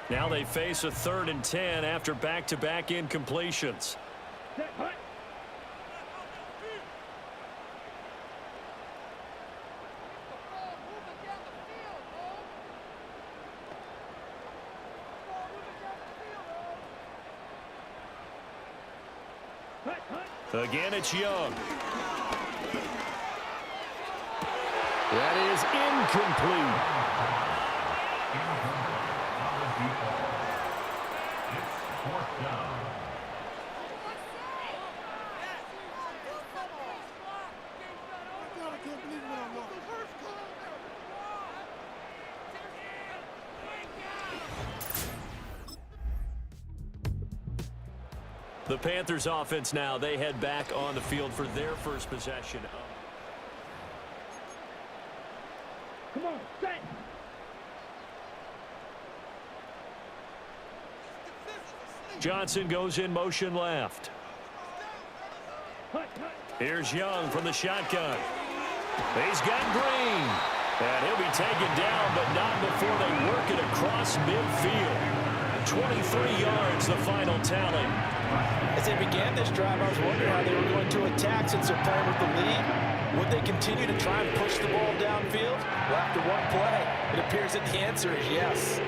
Now they face a 3rd and 10 after back-to-back incompletions. Again, it's Young. That is incomplete. The Panthers offense now, they head back on the field for their first possession. Come on, set. Johnson goes in motion left. Here's Young from the shotgun. He's got Green. And he'll be taken down, but not before they work it across midfield. 23 yards, the final tally. As they began this drive, I was wondering how they were going to attack since they're playing with the lead. Would they continue to try and push the ball downfield? Well, after one play, it appears that the answer is yes.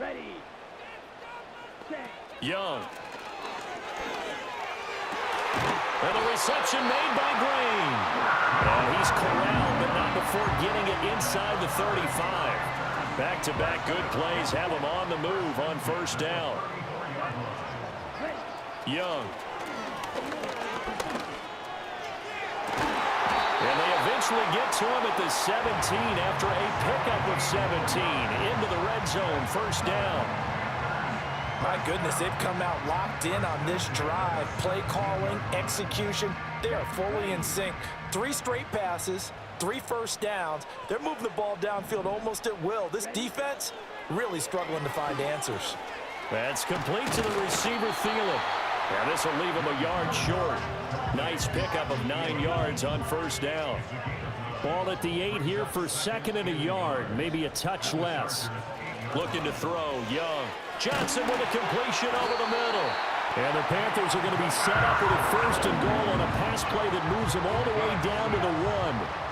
Ready. Set. Young. And the reception made by Green. And he's corralled, but not before getting it inside the 35. Back-to-back good plays have him on the move on first down. Young. And they eventually get to him at the 17 after a pickup of 17 into the red zone, first down. My goodness, they've come out locked in on this drive. Play calling, execution, they are fully in sync. 3 straight passes, 3 first downs. They're moving the ball downfield almost at will. This defense really struggling to find answers. That's complete to the receiver, Thielen. And this will leave him a yard short. Nice pickup of 9 yards on first down. Ball at the 8 here for 2nd and a yard, maybe a touch less. Looking to throw, Young. Johnson with a completion over the middle. And the Panthers are going to be set up with a 1st and goal on a pass play that moves them all the way down to the 1.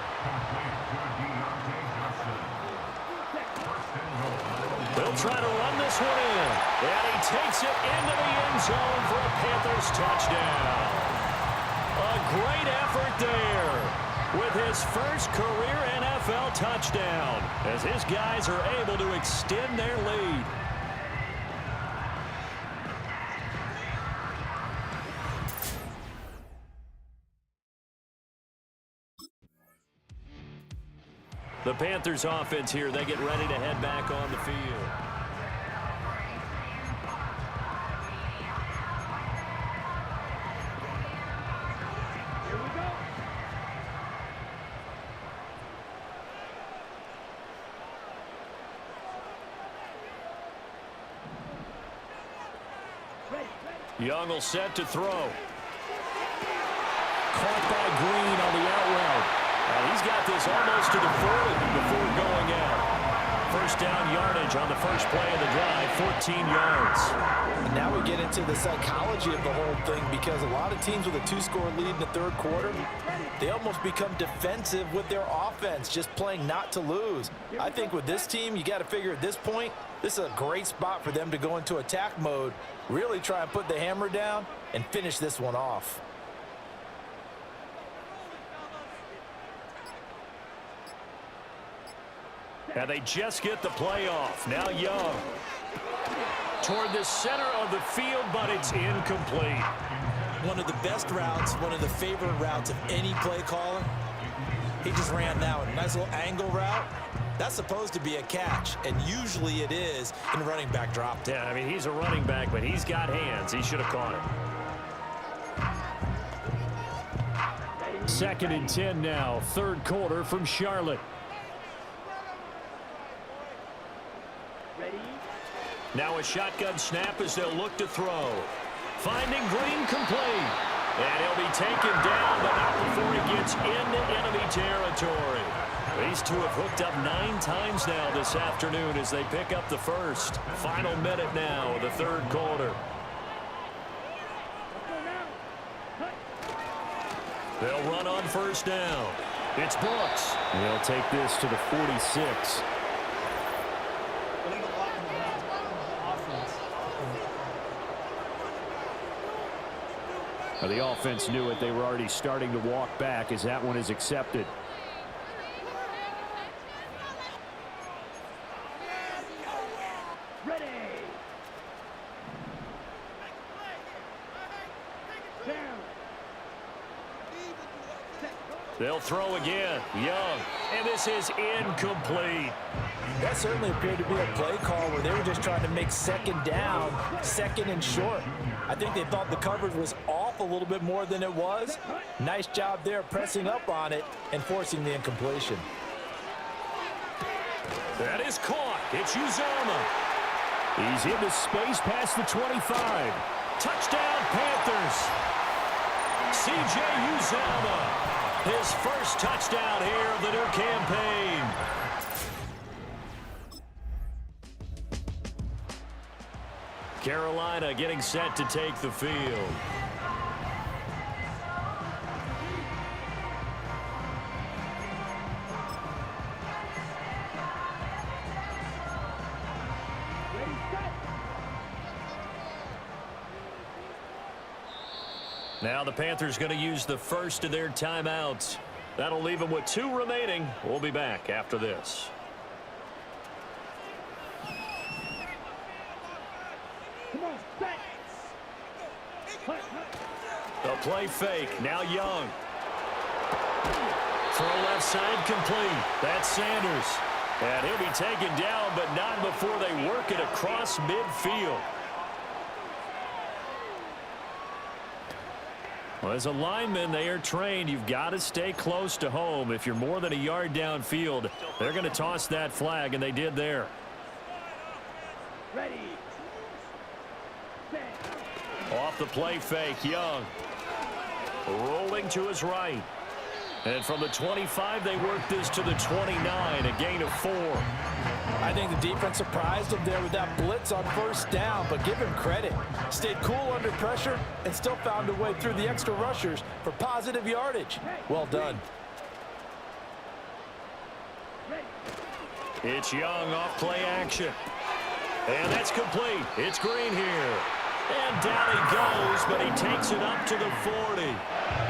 They'll try to run this one in. And he takes it into the end zone for a Panthers touchdown. A great effort there with his first career NFL touchdown as his guys are able to extend their lead. The Panthers offense here, they get ready to head back on the field. Here we go. Young will set to throw. Caught by Green on the out route. And he's got this almost to the 40 before going out. First down yardage on the first play of the drive, 14 yards. And now we get into the psychology of the whole thing because a lot of teams with a 2-score lead in the third quarter, they almost become defensive with their offense, just playing not to lose. I think with this team, you got to figure at this point, this is a great spot for them to go into attack mode, really try and put the hammer down and finish this one off. And they just get the play off. Now Young toward the center of the field, but it's incomplete. One of the best routes, one of the favorite routes of any play caller. He just ran now a nice little angle route. That's supposed to be a catch, and usually it is in a running back drop. Yeah, I mean, he's a running back, but he's got hands. He should have caught it. 2nd and 10 now, third quarter from Charlotte. Now a shotgun snap as they'll look to throw. Finding Green complete. And he'll be taken down, but not before he gets into enemy territory. These two have hooked up 9 times now this afternoon as they pick up the first. Final minute now of the third quarter. They'll run on first down. It's Brooks. They'll take this to the 46. The offense knew it. They were already starting to walk back as that one is accepted. Ready. They'll throw again. Young. And this is incomplete. That certainly appeared to be a play call where they were just trying to make second down, second and short. I think they thought the coverage was off a little bit more than it was. Nice job there pressing up on it and forcing the incompletion. That is caught. It's Uzomah. He's into space past the 25. Touchdown, Panthers. C.J. Uzomah. His first touchdown here of the new campaign. Carolina getting set to take the field. Now the Panthers going to use the first of their timeouts. That'll leave them with 2 remaining. We'll be back after this. The play fake. Now Young. Throw left side complete. That's Sanders. And he'll be taken down, but not before they work it across midfield. Well, as a lineman, they are trained. You've got to stay close to home. If you're more than a yard downfield, they're going to toss that flag, and they did there. Ready. Off the play fake, Young. Rolling to his right. And from the 25, they work this to the 29, a gain of 4. I think the defense surprised him there with that blitz on first down, but give him credit. Stayed cool under pressure and still found a way through the extra rushers for positive yardage. Well done. It's Young off play action. And that's complete. It's Green here. And down he goes, but he takes it up to the 40.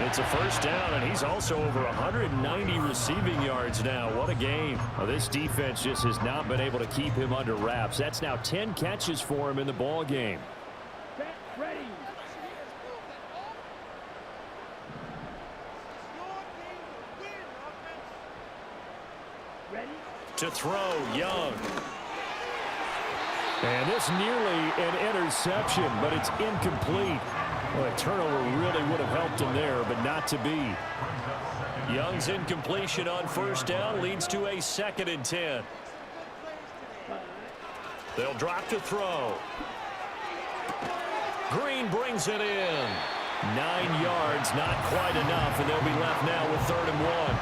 It's a first down, and he's also over 190 receiving yards now. What a game. Well, this defense just has not been able to keep him under wraps. That's now 10 catches for him in the ball game. Ready. To throw, Young. And this nearly an interception, but it's incomplete. Well, a turnover really would have helped him there, but not to be. Young's incompletion on first down leads to a 2nd and 10. They'll drop to throw. Green brings it in. 9 yards, not quite enough, and they'll be left now with 3rd and 1.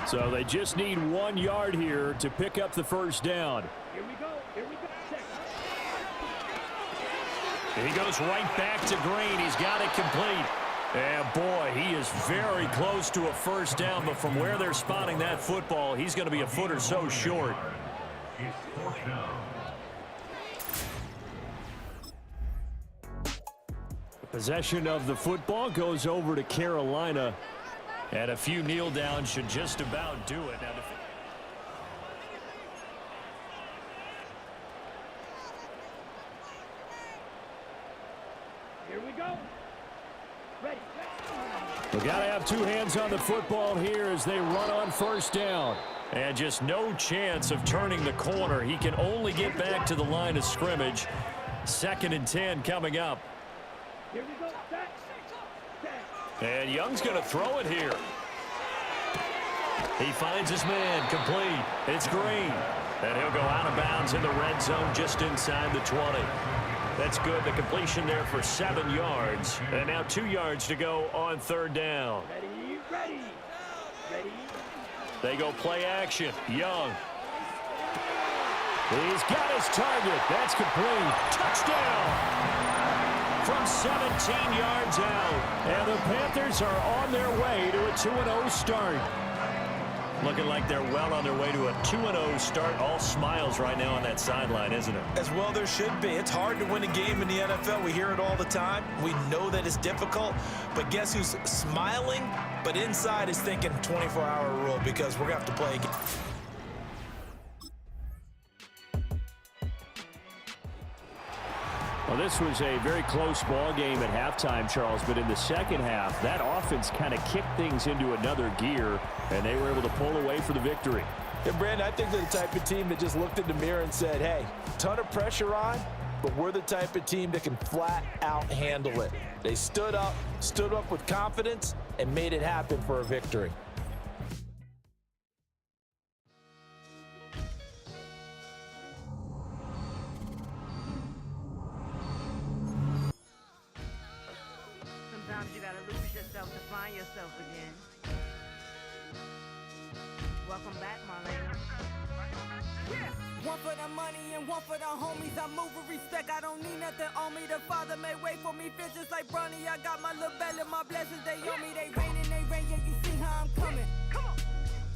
So they just need 1 yard here to pick up the first down. Here we go. He goes right back to Green. He's got it complete. And boy, he is very close to a first down, but from where they're spotting that football, he's going to be a foot or so short. Possession of the football goes over to Carolina. And a few kneel downs should just about do it. Now, Here we go. Ready. we got to have 2 hands on the football here as they run on first down. And just no chance of turning the corner. He can only get back to the line of scrimmage. 2nd and 10 coming up. Here we go. And Young's going to throw it here. He finds his man, complete. It's Green. And he'll go out of bounds in the red zone just inside the 20. That's good. The completion there for 7 yards. And now 2 yards to go on 3rd down. Ready. They go play action. Young. He's got his target. That's complete. Touchdown. From 17 yards out. And the Panthers are on their way to a 2-0 start. Looking like they're well on their way to a 2-0 start. All smiles right now on that sideline, isn't it? As well there should be. It's hard to win a game in the NFL. We hear it all the time. We know that it's difficult. But guess who's smiling? But inside is thinking 24-hour rule because we're going to have to play again. Well, this was a very close ball game at halftime, Charles, but in the second half, that offense kind of kicked things into another gear, and they were able to pull away for the victory. Yeah, Brandon, I think they're the type of team that just looked in the mirror and said, hey, ton of pressure on, but we're the type of team that can flat out handle it. They stood up with confidence, and made it happen for a victory. Sometimes you gotta lose yourself to find yourself again. Welcome back, Marlena. Yeah. One for the money and one for the homies. I move with respect, I don't need nothing on me. The Father may wait for me, bitch, just like Bronny. I got my little belly, my blessings, they on me. They rain, yeah, you see how I'm coming. Come on.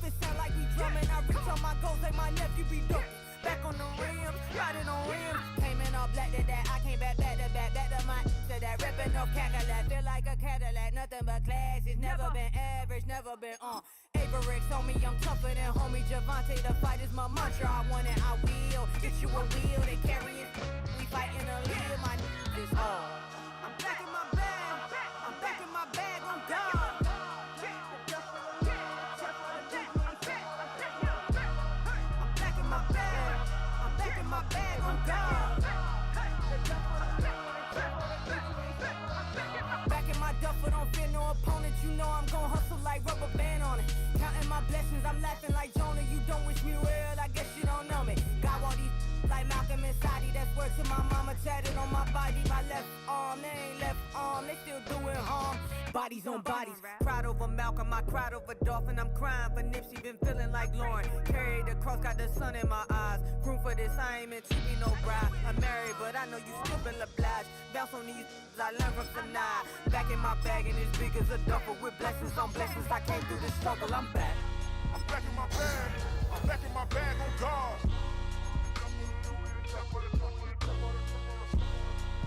It sound like we drumming. I reach on my goals like my nephew be dumping. Back on the rims, riding on rims. Came in all black to that, I came back to my to that ripping off Cadillac. Feel like a Cadillac, nothing but class. It's never been average, never been on. Averix on me, I'm tougher than homie Javante. The fight is my mantra, I want it, I will. Get you a wheel, they carry it. We fighting a lead, my is all. I'm back in my bag, on God. My bag on God. Back in my duffel, don't fear no opponent. You know I'm gon' hustle like rubber band on it. Counting my blessings, I'm laughing like Jonah. You don't wish me well, I guess you don't know me. Got all these like Malcolm and Sadie. That's word to my mama, tatted on my body. My left arm, they ain't left arm, they still doing harm. Bodies on bodies, proud over Malcolm, I cried over Dolphin. I'm crying for Nipsey, been feeling like Lauren. Carried the cross, got the sun in my eyes. Room for this, I ain't meant to be no bride. I'm married, but I know you still been obliged. Bounce on these, I learned from tonight. Back in my bag, and it's big as a duffel with blessings on blessings. I came through the struggle, I'm back. I'm back in my bag. I'm back in my bag on guard.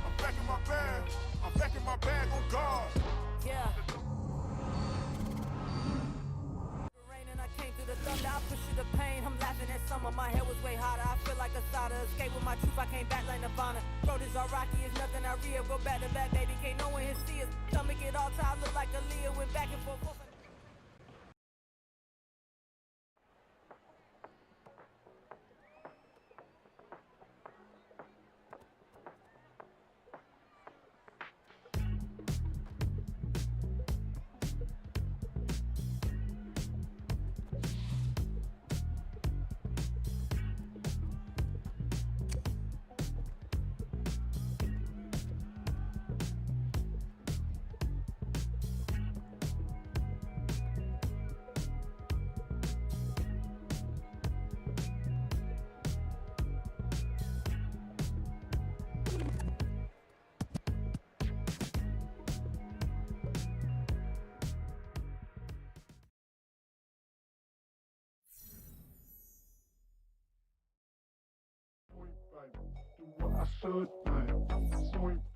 I'm back in my bag. I'm back in my bag on guard. Yeah. I came through the thunder, I push through the pain. I'm laughing at summer, my head was way hotter. I feel like a soda. Escape with my truth, I came back like Nirvana. Road is all rocky, it's nothing I real. Go back to back, baby, can't no one here see us. Stomach it all tied, look like a Leah. Went back and forth. Do what I should, like.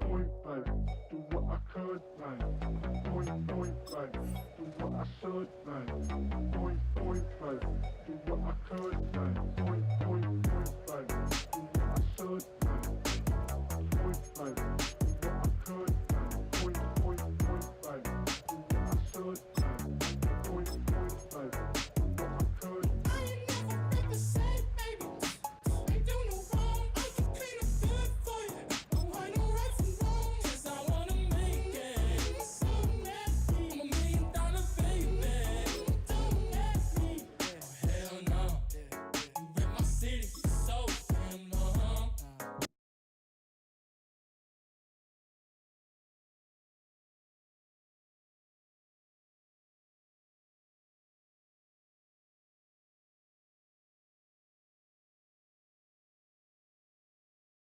Point, like. Do what I could, like. Point, like. Do what I should, like. Point, like. Do what I could, like. Point,